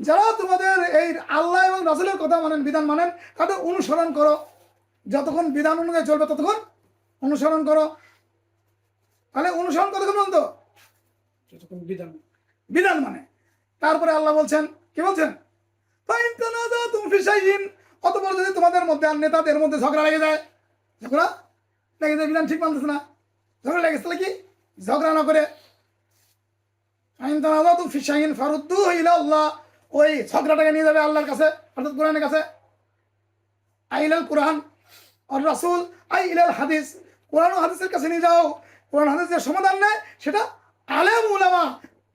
যারা তোমাদের এই আল্লাহ এবং রাসূলের কথা মানেন, বিধান মানেন, তাদের অনুসরণ করো। যতক্ষণ বিধান অনুযায়ী চলবে ততক্ষণ অনুসরণ করো। তাহলে অনুসরণ কতক্ষণ পর্যন্ত? যতক্ষণ বিধান মানে। তারপরে আল্লাহ বলছেন, কি বলছেন? অতঃপর যদি তোমাদের মধ্যে আর নেতাদের মধ্যে ঝগড়া লেগে যায়, বিধান ঠিক মানতেছে না, ঝগড়া লেগেছে, তাহলে কি ঝগড়া না করে ওই ঝগড়াটাকে নিয়ে যাবে আল্লাহর কাছে, অর্থাৎ কোরআনের কাছে। আইলাল কোরআন আর রাসূল আই ইলাল হাদিস, কোরআন ও হাদিসের কাছে নিয়ে যাও। কোরআন হাদিসের সমাধান নেয় সেটা আলেম উলামা,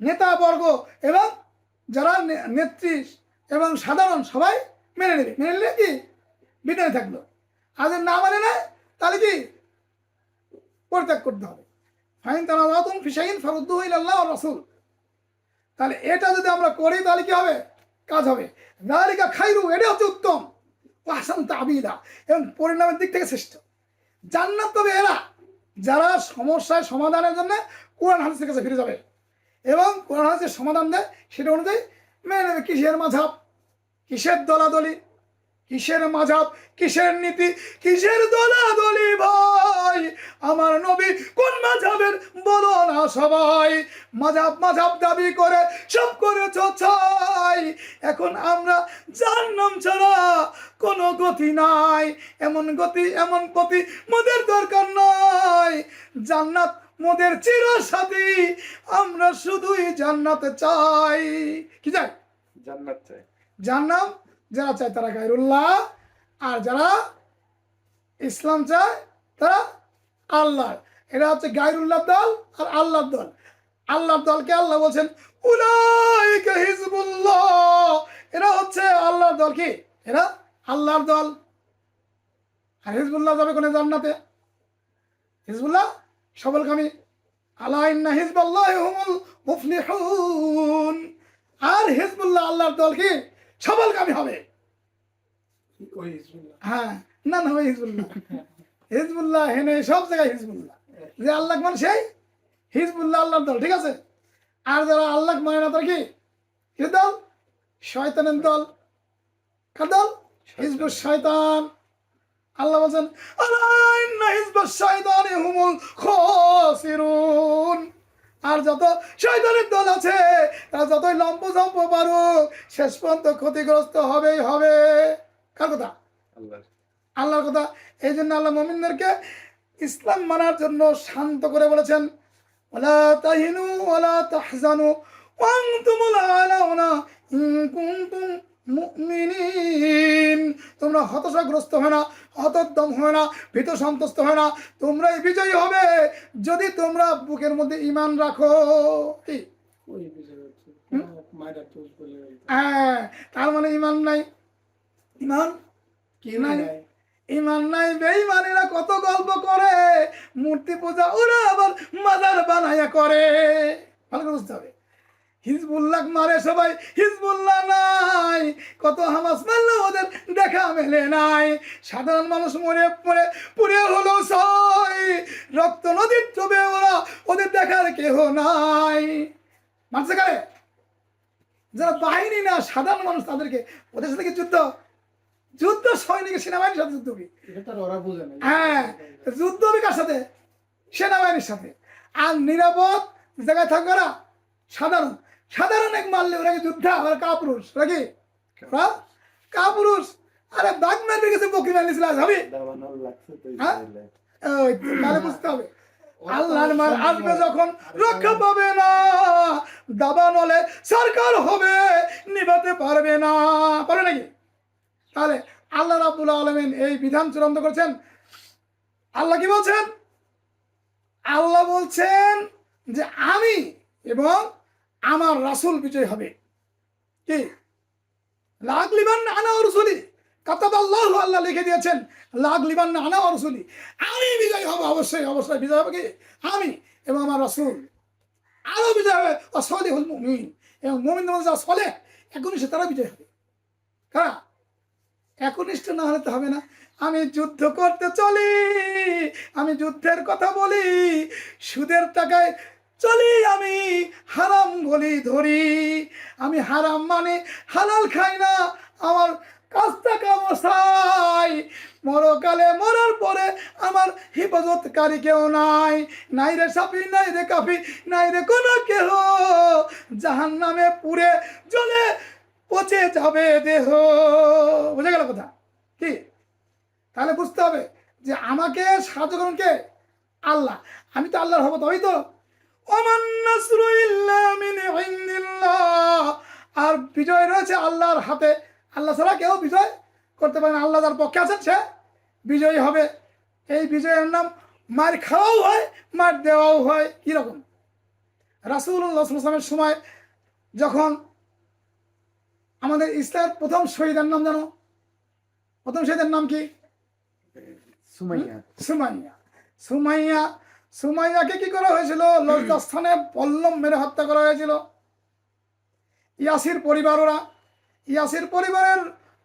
নেতাবর্গ এবং যারা নেত্রী এবং সাধারণ সবাই মেনে নেবে। মেনে নিলে কি বিনয় থাকলো। আর না মানে নেয় তাহলে কি পরিত্যাগ করতে হবে। ফাইন তানাযাতুম ফি শাইইন ফারুদ্দুহু ইলাল্লাহ ওয়া রাসূল। তাহলে এটা যদি আমরা করি তাহলে কি হবে? কাজ হবে। যালিকা খায়রু, এটা হচ্ছে উত্তম। ওয়া আহসানু তা'বীলা, এবং পরিণামের দিক থেকে শ্রেষ্ঠ। জান্নাত তবে এরা যারা সমস্যায় সমাধানের জন্য কোরআন হাদিসের কাছে ফিরে যাবে এবং কোরআন হাদিসের সমাধান দেয় সেটা অনুযায়ী মেনে নেবে। কিসের মাযহাব, কিসের দলাদলি, কিসের মাযহাব, কিসের নীতি, কিসের দলাদলি? ভাই আমার নবী কোন মাযহাবের বলো না সবাই। মাযহাব দাবি করে সব করেছ ছাই। এখন আমরা জাহান্নাম ছাড়া কোনো গতি নাই, এমন পথি মোদের দরকার নাই। জান্নাত মোদের চিরসাথী, আমরা শুধুই জান্নাতে চাই। কি চাই? জান্নাত চাই। জান্নাত যারা চায় তারা গায়রুল্লাহ, আর যারা ইসলাম চায় তারা আল্লাহ। এরা হচ্ছে গায়রুল্লাহ দল আর আল্লাহর দল। আল্লাহর দলকে আল্লাহ বলছেন উলাইকা হিজবুল্লাহ, এরা হচ্ছে আল্লাহর দল। কি এরা? আল্লাহর দল। আর হিজবুল্লাহ যাবে কোনে? জান্নাতে। হিজবুল্লাহ সবলকামী, আলা ইন্না হিজবাল্লাহি হুমুল মুফলিহুন। আর হিজবুল্লাহ আল্লাহর দল কি সফলকামী হবে। ওই হিজবুল্লাহ। হ্যাঁ, না না ওই হিজবুল্লাহ, হিজবুল্লাহ হেনে সব জায়গায় হিজবুল্লাহ, যে আল্লাহ মানে সেই হিজবুল্লাহ আল্লাহর দল, ঠিক আছে। আর যারা আল্লাহ মানে না তার কি কি দল? শয়তানের দল। কার দল? হিজবুল শয়তান। আল্লাহ বলছেন আলা ইন্না হিজবাশ শাইতানি হুমুল খাসিরুন। আর যত শয়তানের দল আছে তারা যতই লম্ব জম্প পারুক শেষ পর্যন্ত ক্ষতিগ্রস্ত হবেই হবে। কার কথা? আল্লাহর কথা। এই জন্য আল্লাহ মুমিনদেরকে ইসলাম মানার জন্য শান্ত করে বলেছেন ওয়ালা তাহিনু ওয়ালা তাহজানু ওয়া আনতুমুল আলাউনা ইন কুনতুম মুমিনিন। তোমরা হতাশাগ্রস্ত হয় না, হতোদ্যম হয় না, ভীত সন্ত্রস্ত হয় না, তোমরাই বিজয়ী হবে যদি তোমরা বুকের মধ্যে ঈমান রাখো। কি ওই বিজয় হচ্ছে মায়েরা তো বলে হ্যাঁ, তার মানে ঈমান নাই, ঈমান কি নাই, নাই ঈমান নাই। বেঈমানেরা কত গল্প করে, মূর্তি পূজা ওরা আবার মাজার বানায়া করে। ভালো করে বুঝতে হবে। হিজবুল্লাহ মারে সবাই, হিজবুল্লাহ নাই। কত হামাস মারলো ওদের দেখা মেলে নাই। সাধারণ মানুষ মরে পড়ে পুড়ে হলো সয়, রক্ত নদীর ডুবে ওরা, ওদের দেখার কেহ নাই। মানছে কারে? যারা বাহিনী না, সাধারণ মানুষ, তাদেরকে ওদের সাথে কি যুদ্ধ? যুদ্ধ সৈনিক সেনাবাহিনীর সাথে যুদ্ধ কি? এটা তো আর ওরা বুঝে না। হ্যাঁ, যুদ্ধ হবে কার সাথে? সেনাবাহিনীর সাথে। আর নিরাপদ জায়গায় থাকবে ওরা সাধারণ। সাধারণ এক মারলে ওরা কি যোদ্ধা? ওরা কাপুরুষ, ওরা কি? ওরা কাপুরুষ। আরে বাঘ মারবে গেছে, বকরি মারলিছিল হবে? হ্যাঁ, ওই তো, তাহলে বুঝতে হবে আল্লাহর মার আসবে যখন রক্ষা পাবে না, দাবান হলে সরকার হবে, নিভাতে পারবে না। পারবে নাকি? তাহলে আল্লাহ রাব্বুল আলামিন এই বিধান চূড়ান্ত করেছেন। আল্লাহ কি বলছেন? আল্লাহ বলছেন যে আমি এবং আমার রাসূল বিজয় হবে। কি? লাগলিবান আনা ওয়া রাসূলি, কাতাবাল্লাহু, আল্লাহ লিখে দিয়েছেন লাগলিবান আনা ওয়া রাসূলি, আমি বিজয় হব, অবশ্যই অবশ্যই বিজয় হবে কি? আমি এবং আমার রাসূল। আরো বিজয় হবে ওয়া সালিহুল মুমিন, এবং মুমিনদের মধ্যে যারা সালেহ একনিষ্ঠ তারা বিজয় হবে। কারা? একনিষ্ঠ না হলে তো হবে না। আমি যুদ্ধ করতে চলি, আমি যুদ্ধের কথা বলি, সুদের টাকায় চলি, আমি হারাম বলি ধরি, আমি হারাম মানে হালাল খাই না, আমার কাছ টাকা মশাই, মরকালে মরার পরে আমার হিফাজতকারী কেউ নাই, নাই রে সাফি, নাই রে কাফি, নাই রে কোনো কেহ, জাহান্নামে পুড়ে জ্বলে পচে যাবে দেহ। বুঝে গেল কথা? কি? তাহলে বুঝতে হবে যে আমাকে সাহায্য করুন কে? আল্লাহ। আমি তো আল্লাহর হব, তবেই তো। ওমান নাসরু ইল্লা মিন ইনদিল্লাহ। আর বিজয় রয়েছে আল্লাহর হাতে। আল্লাহ ছাড়া কেউ বিজয় করতে পারে না। আল্লাহ যার পক্ষে আছেন সে বিজয়ী হবে। এই বিজয়ের নাম মার খাওয়াও হয়, মার দেওয়াও হয়। কিরকম? রাসূলুল্লাহ সাল্লাল্লাহু আলাইহি ওয়াসাল্লামের সময় যখন আমাদের ইসলামের প্রথম শহীদের নাম জানো? প্রথম শহীদের নাম কি? সুমাইয়া। সুমাইয়া। সুমাইয়া, সুমাইয়াকে কি করা হয়েছিল? লজ্জাস্থানে পল্লম মেরে হত্যা করা হয়েছিল। ইয়াসির পরিবার, ওরা ইয়াসির পরিবারের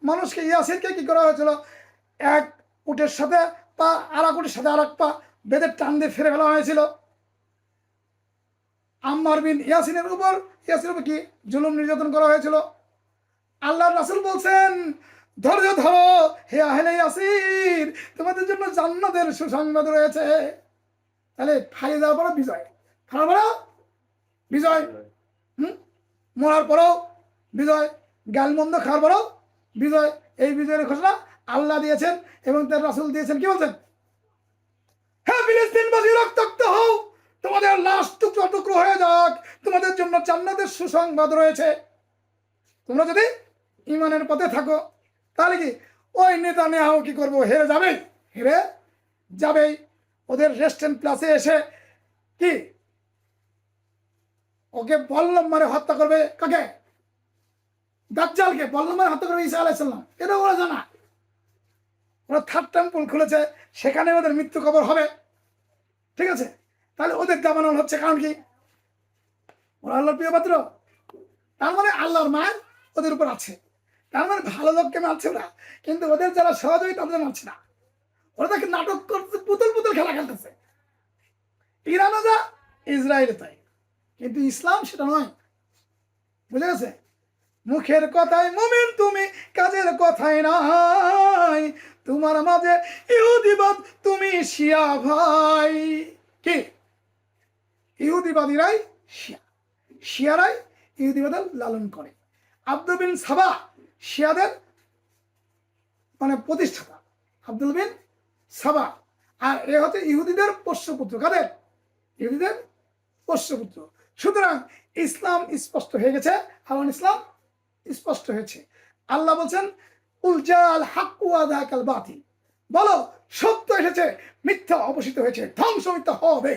মানুষকে, ইয়াসিরকে কি করা হয়েছিল? এক উটের সাথে পা, আর এক উটের সাথে আর এক পা বেঁধে টান দিয়ে ফেলে ফেলা হয়েছিল। আম্মার বিন ইয়াসিনের উপর, ইয়াসির উপর কি জুলুম নির্যাতন করা হয়েছিল। আল্লাহর রাসূল বলছেন ধৈর্য ধরো হে আহলে ইয়াসির, তোমাদের জন্য জান্নাতের সুসংবাদ রয়েছে। তাহলে ফাইলে যাওয়ার পরও বিজয়, ফালার পরও বিজয়, মরার পরও বিজয়, গালমন্দ খাওয়ার পরও বিজয়। এই বিজয়ের ঘোষণা আল্লাহ দিয়েছেন এবং তার রাসূল দিয়েছেন। কি বলছেন? হ্যাঁ, ফিলিস্তিনবাসী রক্তাক্ত হও, তোমাদের লাশ টুকরো টুকরো হয়ে যাক, তোমাদের জন্য জান্নাতের সুসংবাদ রয়েছে। তোমরা যদি ঈমানের পথে থাকো, তাহলে কি ওই নেতানিয়াহু কি করবো? হেরে যাবে, হেরে যাবেই। ওদের রেস্টুরেন্ট প্লাসে এসে কি ওকে বল্লম মারে হত্যা করবে। কাকে? দাজ্জালকে বল্লম মারে হত্যা করবে ঈসা আলাইহিস সালাম। এটা ওরা জানা। ওরা থার্ড টেম্পল খুলেছে, সেখানে ওদের মৃত্যু কবর হবে। ঠিক আছে? তাহলে ওদের দাবানো হচ্ছে কারণ কি? ওরা আল্লাহর প্রিয় পাত্র, তার মানে আল্লাহর মার ওদের উপর আছে, তার মানে ভালো লোককে মারছে ওরা, কিন্তু ওদের যারা সহযোগী তাদের মারছে না। ওরা তাকে নাটক করতে, পুতুল পুতুল খেলা খেলতেছে। ইরানও যা, ইসরায়েলও তাই, কিন্তু ইসলাম সেটা নয়। বুঝে গেছে? মুখের কথায় মুমিন তুমি, কাজের কথায় নাই, তোমার মাঝে ইহুদিবাদ তুমি শিয়া ভাই। কি? ইহুদিবাদীরাই শিয়া, শিয়ারাই ইহুদিবাদের লালন করে। আব্দুল বিন সাবা শিয়াদের মানে প্রতিষ্ঠাতা, আব্দুল বিন সাবা। আর এ হচ্ছে ইহুদিদের পোষ্যপুত্র। কাদের? ইহুদিদের পোষ্যপুত্র। সুতরাং ইসলাম স্পষ্ট হয়ে গেছে, আর ইসলাম স্পষ্ট হয়েছে। আল্লাহ বলছেন উলজাল হাক্কু ওয়া যাহাকাল বাতিল, বলো সত্য এসেছে, মিথ্যা অপসিত হয়েছে, ধ্বংস মিথ্যা হবে।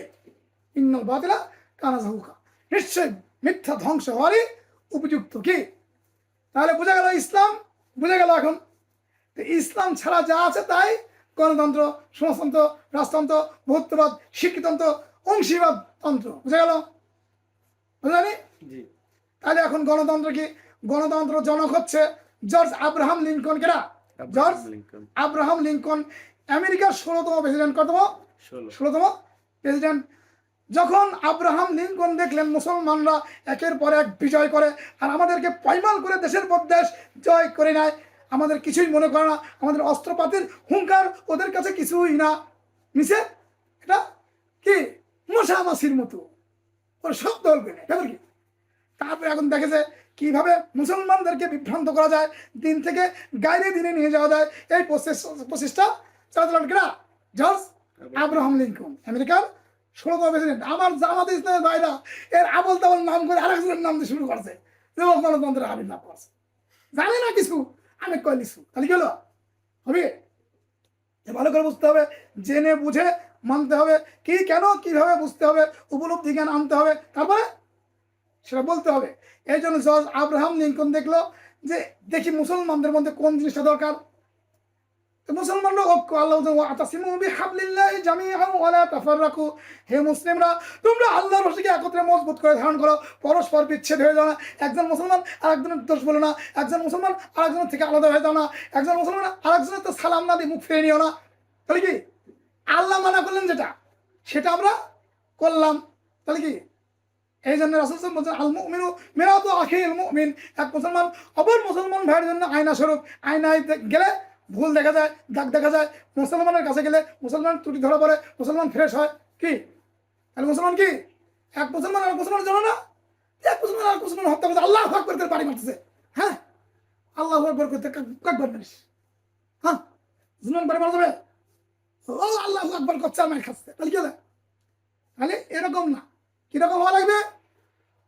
ইন্নাল বাতিলা কানা যাহুকা, নিশ্চয় মিথ্যা ধ্বংস হওয়ারই উপযুক্ত। কি? তাহলে বোঝা গেল ইসলাম, বুঝে গেল এখন। তো ইসলাম ছাড়া যা আছে তাই গণতন্ত্র, সমাজতন্ত্র, রাজতন্ত্র, বহুত্ববাদ, শিক্ষিতন্ত্র, অংশীবাদ তন্ত্র। বুঝা গেল? বুঝলি? জি। তাহলে এখন গণতন্ত্র কি? গণতন্ত্র জনক হচ্ছে জর্জ আব্রাহাম লিঙ্কন। কেনা? জর্জ আব্রাহাম লিঙ্কন, আমেরিকার 16তম প্রেসিডেন্ট। কতম? 16তম প্রেসিডেন্ট। যখন আব্রাহাম লিঙ্কন দেখলেন মুসলমানরা একের পর এক বিজয় করে, আর আমাদেরকে পয়মাল করে দেশের পর দেশ জয় করে নেয়, আমাদের কিছুই মনে করে না, আমাদের অস্ত্রপাতির হুঙ্কার ওদের কাছে কিছুই না, নিচে এটা কি মশা মাছির মতো, ওর সব দলবে না। ব্যাপার কি? তারপরে এখন দেখেছে কিভাবে মুসলমানদেরকে বিভ্রান্ত করা যায়, দিন থেকে গাইরে দিনে নিয়ে যাওয়া যায়, এই প্রচেষ্টা চালাচ্ছিলেন কিনা জর্জ আব্রাহাম লিঙ্কন, আমেরিকার 16তম প্রেসিডেন্ট। আমার জামাত ইসলামের ভাইরা এর আবল তাবল নাম করে আরেকজনের নাম দিয়ে শুরু করছে, যেমন গণতন্ত্রের আবির্ভাব করছে। জানে না কিছু, আমি কয় লিখু, তাহলে কি হলো? হবে? ভালো করে বুঝতে হবে, জেনে বুঝে মানতে হবে, কি কেন কিভাবে বুঝতে হবে, উপলব্ধি জ্ঞান আনতে হবে, তারপরে সেটা বলতে হবে। এই জন্য জর্জ আব্রাহাম লিঙ্কন দেখলো যে দেখি মুসলমানদের মধ্যে কোন জিনিসটা দরকার। মুসলমানরা ঐক্য, আল্লাহ আতাসিমু বিহাবলিল্লাহি জামিআন ওয়া লা তাফাররাকু, হে মুসলিমরা তোমরা আল্লাহর রশিকে একত্রে মজবুত করে ধারণ করো, পরস্পর বিচ্ছেদ হয়ে যাও না, একজন মুসলমান আরেকজনের দোষ বলো না, একজন মুসলমান আরেকজনের থেকে আলাদা হয়ে যাও না, একজন মুসলমান আরেকজনের তো সালাম না দিয়ে মুখ ফিরে নিও না। তাহলে কি আল্লাহ মানা করলেন যেটা, সেটা আমরা করলাম। তাহলে কি? এই জন্য রাসূল সাল্লাল্লাহু আলাইহি ওয়াসাল্লাম বলেন আল মুমিনু মিরাতু আখিল মুমিন, এক মুসলমান অপর মুসলমান ভাইয়ের জন্য আয়না স্বরূপ। আয়নায় গেলে ভুল দেখা যায়, দাগ দেখা যায়, মুসলমানের কাছে গেলে মুসলমান ত্রুটি ধরা পড়ে, মুসলমান ফ্রেশ হয়। কি? তাহলে মুসলমান কি? এক মুসলমান আর মুসলমান জানো না, এক মুসলমান আর মুসলমান হত্যা করছে, আল্লাহু আকবার করে বাড়ি মারতেছে। হ্যাঁ, আল্লাহু আকবার করতে কয়েকবার মারিস? হ্যাঁ, মুসলমান বাড়ি মারা যাবে? ও আল্লাহু আকবার করছে আর মার খাচ্ছে, তাহলে কি হবে? তাহলে এরকম না, কিরকম হওয়া লাগবে?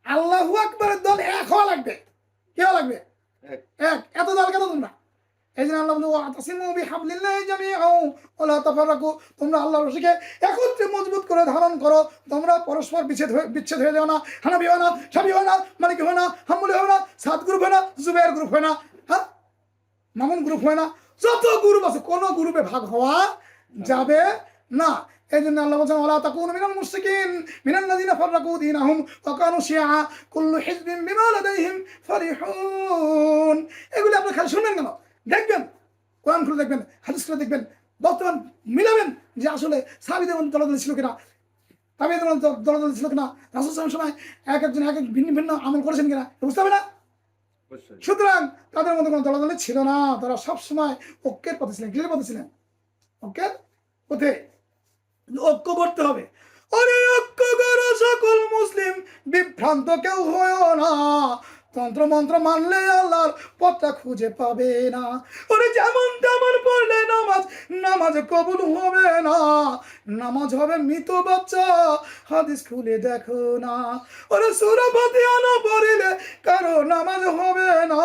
আল্লাহু আকবারের দল এক হওয়া লাগবে। কি হওয়া লাগবে? এক। এত দল কেন তোমরা? এই জন্য আল্লাহ বলছে ওয়াতাসিমু বিহাবলিল্লাহি জামিআন ওয়া লা তাফাররাকু, তোমরা আল্লাহর রশিকে একত্রে মজবুত করে ধারণ করো, তোমরা পরস্পর বিচ্ছেদ হয়ে যাও না। হানাফি হয় না, শাফি হয় না, মালিকি হয় না, হাম্বলি হয় না, সাদ গ্রুপ হয় না, জুবায়ের গ্রুপ হয় না, হ্যাঁ, মামুন গ্রুপ হয় না, যত গ্রুপ আছে কোনো গ্রুপে ভাগ হওয়া যাবে না। এই জন্য আল্লাহ বলছেন ওয়ালা তাকুনু মিনাল মুশরিকিন মিনাল্লাযিনা ফাররাকু দীনাহুম ওয়া কানু শিয়া কুল্লু হিজবিন বিমা লাদাইহিম ফারিহুন। এগুলো আপনি খালি শুনবেন কেন? দেখবেন, কোরআন খুলে দেখবেন, হাদিস খুলে দেখবেন, বর্তমান মিলাবেন যে আসলে সাহাবীদের মধ্যে দলাদলি ছিল কিনা, তাবিঈদের মধ্যে দলাদলি ছিল কিনা, রাসূল সাল্লাল্লাহু আলাইহি ওয়াসাল্লাম সময় এক একজন এক এক ভিন্ন ভিন্ন আমল করেছেন কিনা, বুঝতে হবে না? সুতরাং তাদের মধ্যে কোনো দলাদলি ছিল না, তারা সবসময় ঐক্যের পথে ছিলেন। কিসের পথে ছিলেন? ঐক্যের পথে। ঐক্য করতে হবে। আরে ঐক্য করো সকল মুসলিম, বিভ্রান্ত কেউ হয়ো না, তন্ত্র মন্ত্র মানলে আল্লাহর পথটা খুঁজে পাবে না। ওরে যেমন তেমন পড়লে নামাজ কবুল হবে না, নামাজ হবে মৃত বাচ্চা, হাদিস খুলে দেখো না। ওরে সূরা ফাতিহা না পড়লে কারো নামাজ হবে না,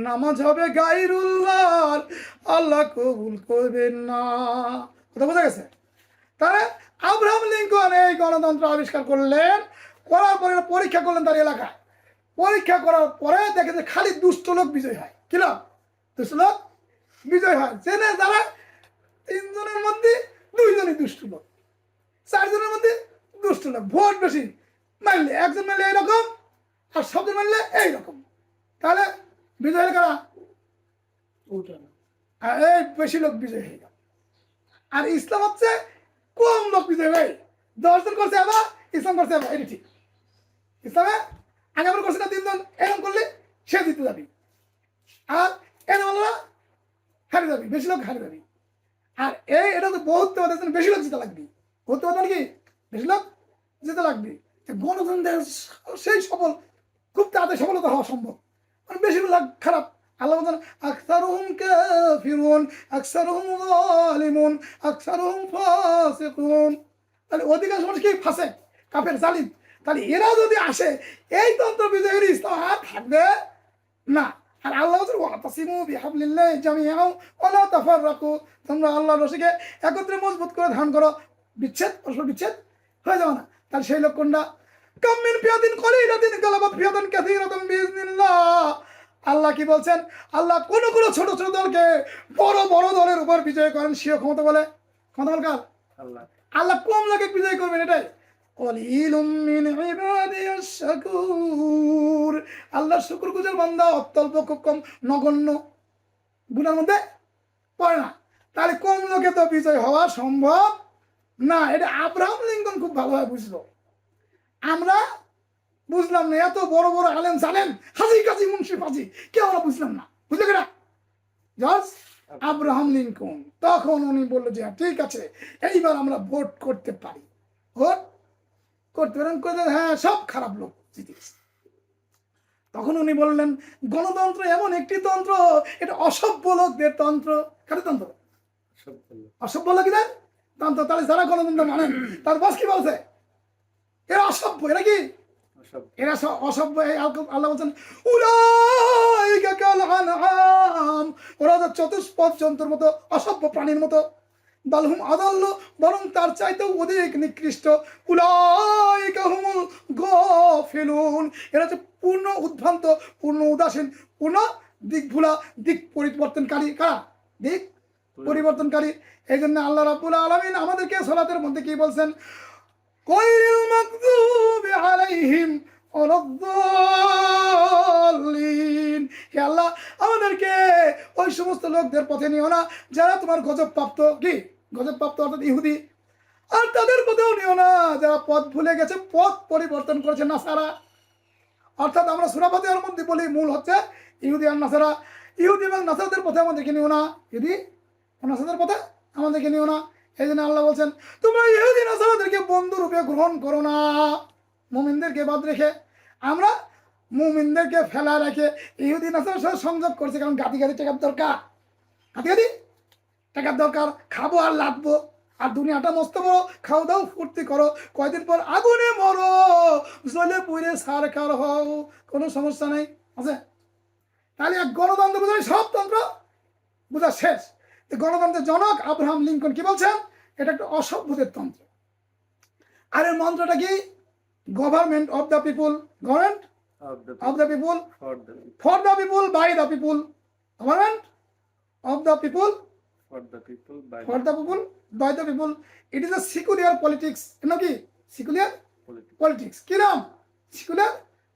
নামাজ হবে গায়রুল্লাহর, আল্লাহ কবুল করবেন না। কথা বোঝা গেছে? তাহলে আব্রাহাম লিঙ্কন এই গণতন্ত্র আবিষ্কার করলেন, করার পরে পরীক্ষা করলেন তার এলাকায়। পরীক্ষা করার পরে দেখে যে খালি দুষ্ট লোক বিজয় হয়। কি লোক? দুষ্ট লোক বিজয় হয়। জেনে যারা 3 জনের মধ্যে 2 জনই দুষ্ট লোক, 4 জনের মধ্যে দুষ্ট লোক, ভোট বেশি মানলে, একজন মানলে এইরকম আর সবজন মানলে এইরকম, তাহলে বিজয় হলে কারা? ওটা না। আর এই বেশি লোক বিজয় হয়ে গেল। আর ইসলাম হচ্ছে কম লোক বিজয় হয়ে, 10 জন করছে আবার ইসলাম করছে আবার, এটা ঠিক। ইসলামে আগে আমরা করছি না 3 জন, এরকম করলে সে জিতে যাবি, আর এর বলরা হারে যাবি, বেশি লোক হারে যাবি। আর এটা তো বহুত্ববাদের জন্য বেশি লোক জিতে লাগবে। বহুত্ববাদ মানে কি? বেশি লোক জিতে লাগবে। গণতন্ত্রের সেই সফল খুব তাড়াতাড়ি সফলতা হওয়া সম্ভব, মানে বেশি লোক খারাপ। আল্লাহ বলেন আকসারুহুম কাফিরুন আকসারুহুম যালিমুন আকসারুহুম ফাসিকুন। তাহলে অধিকাংশ মানুষ কি? ফাসিক, কাফের, জালিম। তাহলে এরা যদি আসে, এই তন্ত্র বিজয়ের ইসলাম আর থাকবে না। আর আল্লাহ বলেন ওয়াতাসিমু বিহাবলিল্লাহি জামিআন ওয়া লা তাফাররাকু, তোমরা আল্লাহর রশিকে একত্রে মজবুত করে ধারণ করো, পরস্পর বিচ্ছেদ হয়ে যাবে না। তাহলে সেই লক্ষণটা কাম মিন ফিয়াতিন কলিলাতিন গালাবাত ফিয়াতান কাসীরাতান বিইজনিল্লাহ। আল্লাহ কি বলছেন? আল্লাহ কোন কোন ছোট ছোট দলকে বড় বড় দলের উপর বিজয় করেন, সেও ক্ষমতা বলে। ক্ষমতা বল কার? আল্লাহ। আল্লাহ কম লোকে বিজয় করবেন, এটাই। কলিলুম মিন ইবাদিয়াশ শাকুর। আল্লাহর শুকরগুজার বান্দা অত্যল্প, খুব কম, নগণ্য, গুনার মধ্যে পড়ে না। তাহলে কম লোকে তো বিজয় হওয়া সম্ভব না। এটা আব্রাহাম লিঙ্কন খুব ভালোভাবে বুঝলো, আমরা বুঝলাম না। এত বড় বড় আলেম জানেন, হাজি কাজী মুন্সি ফাজি, কেউ আমরা বুঝলাম না। বুঝলে কিনা? জর্জ আব্রাহাম লিঙ্কন, তখন উনি বললো যে ঠিক আছে, এইবার আমরা ভোট করতে পারি। ভোট করতে পারেন, হ্যাঁ, সব খারাপ লোক জিতে গেছে। তখন উনি বললেন গণতন্ত্র এমন একটি তন্ত্র, এটা অসভ্য লোকদের তন্ত্র। কাদের তন্ত্র? অসভ্য লোকদের তন্ত্র। তাহলে যারা গণতন্ত্র মানেন, তার বস কি বলছে? এরা অসভ্য। এরা কি? এরা অসভ্য। আল্লাহ বলছেন উলাইকা কাল আনআম, ওরা তো চতুষ্পদ জন্তুর মতো, অসভ্য প্রাণীর মতো। বালহুম আদাল্ল, বরং তার চাইতেও অধিক নিকৃষ্ট। উলাইকা হুমুল গাফিলুন, এরা হচ্ছে পূর্ণ উদ্ভ্রান্ত, পূর্ণ উদাসীন, পূর্ণ দিক ভুলা, দিক পরিবর্তনকারী। কারা? দিক পরিবর্তনকারী। এই জন্য আল্লাহ রাব্বুল আলামিন আমাদেরকে সালাতের মধ্যে কি বলছেন? গায়রিল মাগদুবি আলাইহিম ওয়ালাদ-দাল্লিন। হে আল্লাহ, আমাদেরকে ওই সমস্ত লোকদের পথে নিও না যারা তোমার গজব প্রাপ্ত। কি গজব প্রাপ্ত? অর্থাৎ ইহুদি। আর তাদের পথেও নিও না যারা পথ ভুলে গেছে, পথ পরিবর্তন করেছে, নাসারা। অর্থাৎ আমরা সূরা ফাতিহার মধ্যে বলি মূল হচ্ছে ইহুদি আর নাসারা। ইহুদি এবং নাসারাদের পথে আমাদেরকে নিও না, ইহুদি ও নাসারাদের পথে আমাদেরকে নিও না। এই জন্য আল্লাহ বলছেন তোমরা ইহুদি নাসারাদেরকে বন্ধু রূপে গ্রহণ করো না, মুমিনদেরকে বাদ রেখে। আমরা মুমিনদেরকে ফেলা রেখে ইহুদি নাসারার সাথে সংযোগ করছি, কারণ গাদি গাদি টাকার দরকার, গাদি গাদি টাকার দরকার। খাবো আর লাগবো, আর দুনিয়াটা মস্ত বড়, খাও দাও ফুর্তি করো, কয়দিন পর আগুনে মরো, জ্বলে পুড়ে সারখার হও, কোনো সমস্যা নেই, আছে। তাহলে এক গণতন্ত্র বোঝায় সব তন্ত্র বোঝা শেষ। গণতন্ত্রের জনক আব্রাহাম লিঙ্কন কি বলছেন? এটা একটা অসভ্যদের তন্ত্র। আর এর মন্ত্রটা কি? Government of the people, government of the people, for the people, by the people. Government of the people, for the people, by the people. It is a secular politics. কি secular politics? কি নাম? secular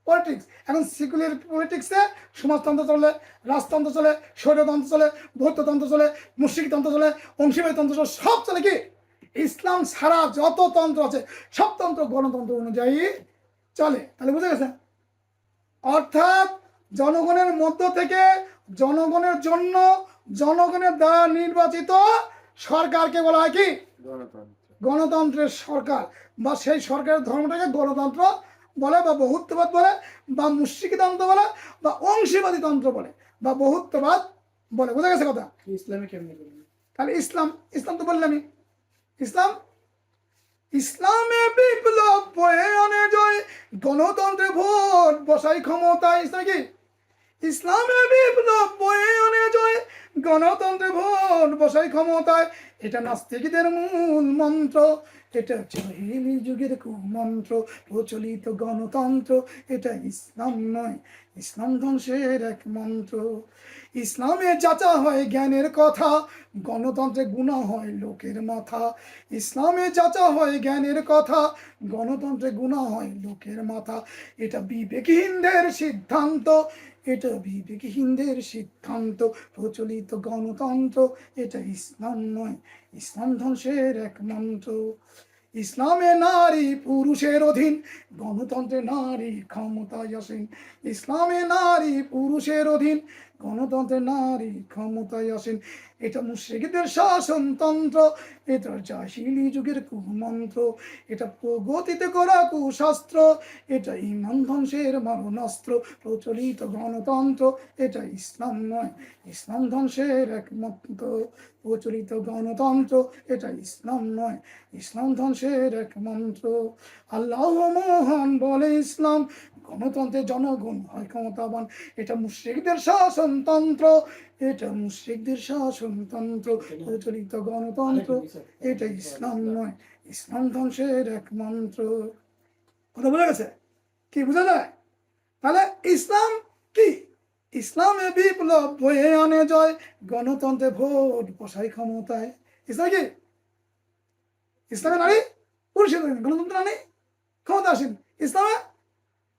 politics. এখন secular politics এ সমাজতন্ত্র চলে, রাজতন্ত্র চলে, স্বৈরতন্ত্র চলে, বৌদ্ধতন্ত্র চলে, মুশরিকতন্ত্র চলে, অংশীবাদী তন্ত্র চলে, সব চলে কি ইসলাম ছাড়া যত তন্ত্র আছে সব তন্ত্র গণতন্ত্র অনুযায়ী চলে। তাহলে বুঝে গেছে? অর্থাৎ জনগণের মধ্য থেকে, জনগণের জন্য, জনগণের দ্বারা নির্বাচিত সরকারকে বলা হয় কি? গণতন্ত্রের সরকার। বা সেই সরকারের ধর্মটাকে গণতন্ত্র বলে, বা বহুত্ববাদ বলে, বা মুশরিকতন্ত্র বলে, বা অংশীবাদী তন্ত্র বলে, বা বহুত্ববাদ বলে। বোঝা গেছে কথা? ইসলামে কেমনি করবে? তাহলে ইসলাম, ইসলাম তো বললামই। ইসলাম, ইসলামে বিপ্লব বয়ে আনে জয়, গণতন্ত্রে ভোট বসাই ক্ষমতায়। ইসলাম কি? ইসলামে বিপ্লব বয়ে আনে জয়, গণতন্ত্রে ভোট বসাই ক্ষমতায়, এটা নাস্তিকদের মূল মন্ত্র, এটা জাহিলি যুগের কুমন্ত্র। প্রচলিত গণতন্ত্র এটা ইসলাম নয়, ইসলাম ধ্বংসের এক মন্ত্র। ইসলামে যাচা হয় জ্ঞানের কথা, গণতন্ত্রে গুণা হয় লোকের মাথা। ইসলামে যাচা হয় জ্ঞানের কথা, গণতন্ত্রে গুণা হয় লোকের মাথা। এটা বিবেকহীনদের সিদ্ধান্ত, এটা বিবেকহীনদের সিদ্ধান্ত। প্রচলিত গণতন্ত্র এটা ইসলাম নয়, ইসলাম ধ্বংসের এক মন্ত্র। ইসলামে নারী পুরুষের অধীন, গণতন্ত্রে নারী ক্ষমতায় আসেন। ইসলামে নারী পুরুষের অধীন, গণতন্ত্রে নারী ক্ষমতায় আসেন। এটা মুশরিকদের শাসনতন্ত্র, এটা জাহিলি যুগের কুমন্ত্র। এটা প্রগতিতে করা কুশাস্ত্র, এটা ইমান ধ্বংসের মারণাস্ত্র। প্রচলিত গণতন্ত্র এটা ইসলাম নয়, ইসলাম ধ্বংসের এক মন্ত্র। প্রচলিত গণতন্ত্র এটা ইসলাম নয়, ইসলাম ধ্বংসের এক মন্ত্র। আল্লাহ মহান বলে ইসলাম, গণতন্ত্রে জনগণ হয় ক্ষমতাবান। এটা মুশরিকদের শাসনতন্ত্র, এটা মুশরিকদের শাসনতন্ত্র। প্রচলিত গণতন্ত্র এটা ইসলাম নয়, ইসলাম ধ্বংসের এক মন্ত্র। কথা বোঝা গেছে? কি বোঝা যায়? তাহলে ইসলাম কি? ইসলামে বিপ্লব বয়ে আনে জয়, গণতন্ত্রে ভোট বসাই ক্ষমতায়। ইসলাম কি? ইসলামে নারী পুরুষের অধীন, গণতন্ত্র নারী ক্ষমতা আসেন। ইসলামে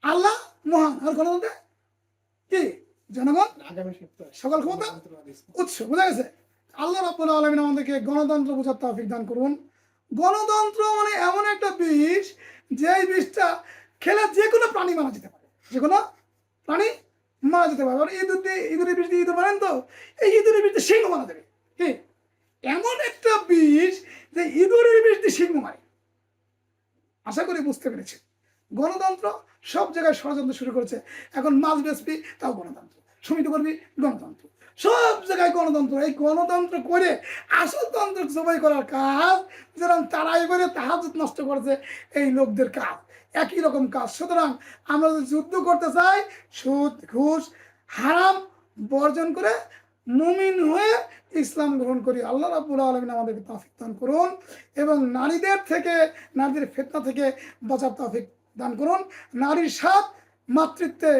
আল্লাহ মহান, আর গণতন্ত্রে কি জনগণ সকল ক্ষমতা উৎস। বোঝা গেছে? আল্লাহ রাব্বুল আলামিন আমাদেরকে গণতন্ত্র বোঝার তৌফিক দান করুন। গণতন্ত্র মানে এমন একটা বিষ, যে বিষটা খেলে যে কোনো প্রাণী মারা যেতে পারে, যে কোনো প্রাণী মারা যেতে পারে। ইঁদুরের বিষ দিয়ে ইঁদুর মারেন তো, এই ইঁদুরের বিষ দিয়ে সিংহ মারা যাবে। কি এমন একটা বিষ যে ইঁদুরের বিষ দিয়ে সিংহ মারে। আশা করি বুঝতে পেরেছে। গণতন্ত্র সব জায়গায় ষড়যন্ত্র শুরু করেছে। এখন মাছ বেচবি তাও গণতন্ত্র, সমিতি করবি গণতন্ত্র, সব জায়গায় গণতন্ত্র। এই গণতন্ত্র করে আসল তন্ত্র জবাই করার কাজ, যেরকম তারাই করে তাহাজ্জুদ নষ্ট করেছে এই লোকদের কাজ, একই রকম কাজ। সুতরাং আমরা যদি যুদ্ধ করতে চাই, সুদ ঘুষ হারাম বর্জন করে মুমিন হয়ে ইসলাম গ্রহণ করি। আল্লাহ রাব্বুল আলামিন আমাদেরকে তৌফিক দান করুন এবং নারীদের থেকে, নারীদের ফিতনা থেকে বাঁচার তৌফিক দান করুন। নারীর স্বাদ মাতৃত্বে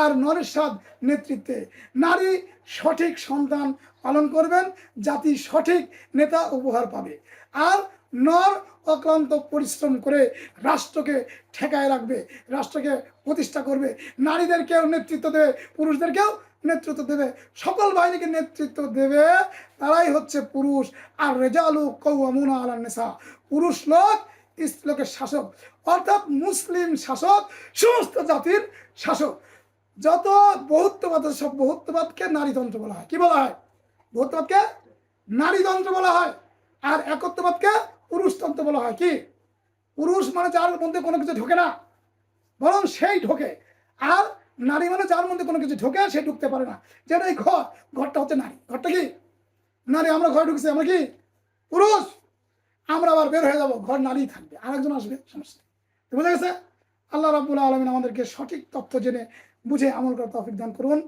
আর নরের স্বাদ নেতৃত্বে। নারী সঠিক সন্তান পালন করবেন, জাতি সঠিক নেতা উপহার পাবে। আর নর অক্লান্ত পরিশ্রম করে রাষ্ট্রকে ঠেকায় রাখবে, রাষ্ট্রকে প্রতিষ্ঠা করবে। নারীদেরকেও নেতৃত্ব দেবে, পুরুষদেরকেও নেতৃত্ব দেবে, সকল বাহিনীকে নেতৃত্ব দেবে তারাই হচ্ছে পুরুষ। আর রেজালু কওয়ামুনা আলান নিসা, পুরুষ লোক স্ত্রী লোকের শাসক, অর্থাৎ মুসলিম শাসক সমস্ত জাতির শাসক। যত বহুত্ববাদ, সব বহুত্ববাদকে নারীতন্ত্র বলা হয়। কি বলা হয়? বহুত্ববাদকে নারীতন্ত্র বলা হয়। আর একত্ববাদকে পুরুষতন্ত্র বলা হয়। কি? পুরুষ মানে যার মধ্যে কোনো কিছু ঢোকে না, বরং সেই ঢোকে। আর নারী মানে যার মধ্যে কোনো কিছু ঢোকে, সে ঢুকতে পারে না। যেটা এই ঘর, ঘরটা হচ্ছে নারী। ঘরটা কি? নারী। আমরা ঘরে ঢুকছি, আমরা কি পুরুষ? আমরা আবার বের হয়ে যাবো, ঘর নারী থাকবে, আরেকজন আসবে, সমস্যা। বুঝা গেছে? আল্লাহ রাব্বুল আলামিন আমাদেরকে সঠিক তথ্য জেনে বুঝে আমল করার তৌফিক দান করুন।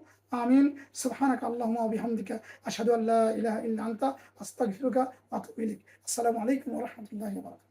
আমিন। সুবহানাকা আল্লাহুম্মা ওয়া বিহামদিকা আশহাদু আল্লা ইলাহা ইল্লা আনতা আস্তাগফিরুকা ওয়া আতুবু ইলাইক। আসসালামু আলাইকুম ওয়া রাহমাতুল্লাহি ওয়া বারাকাতুহু।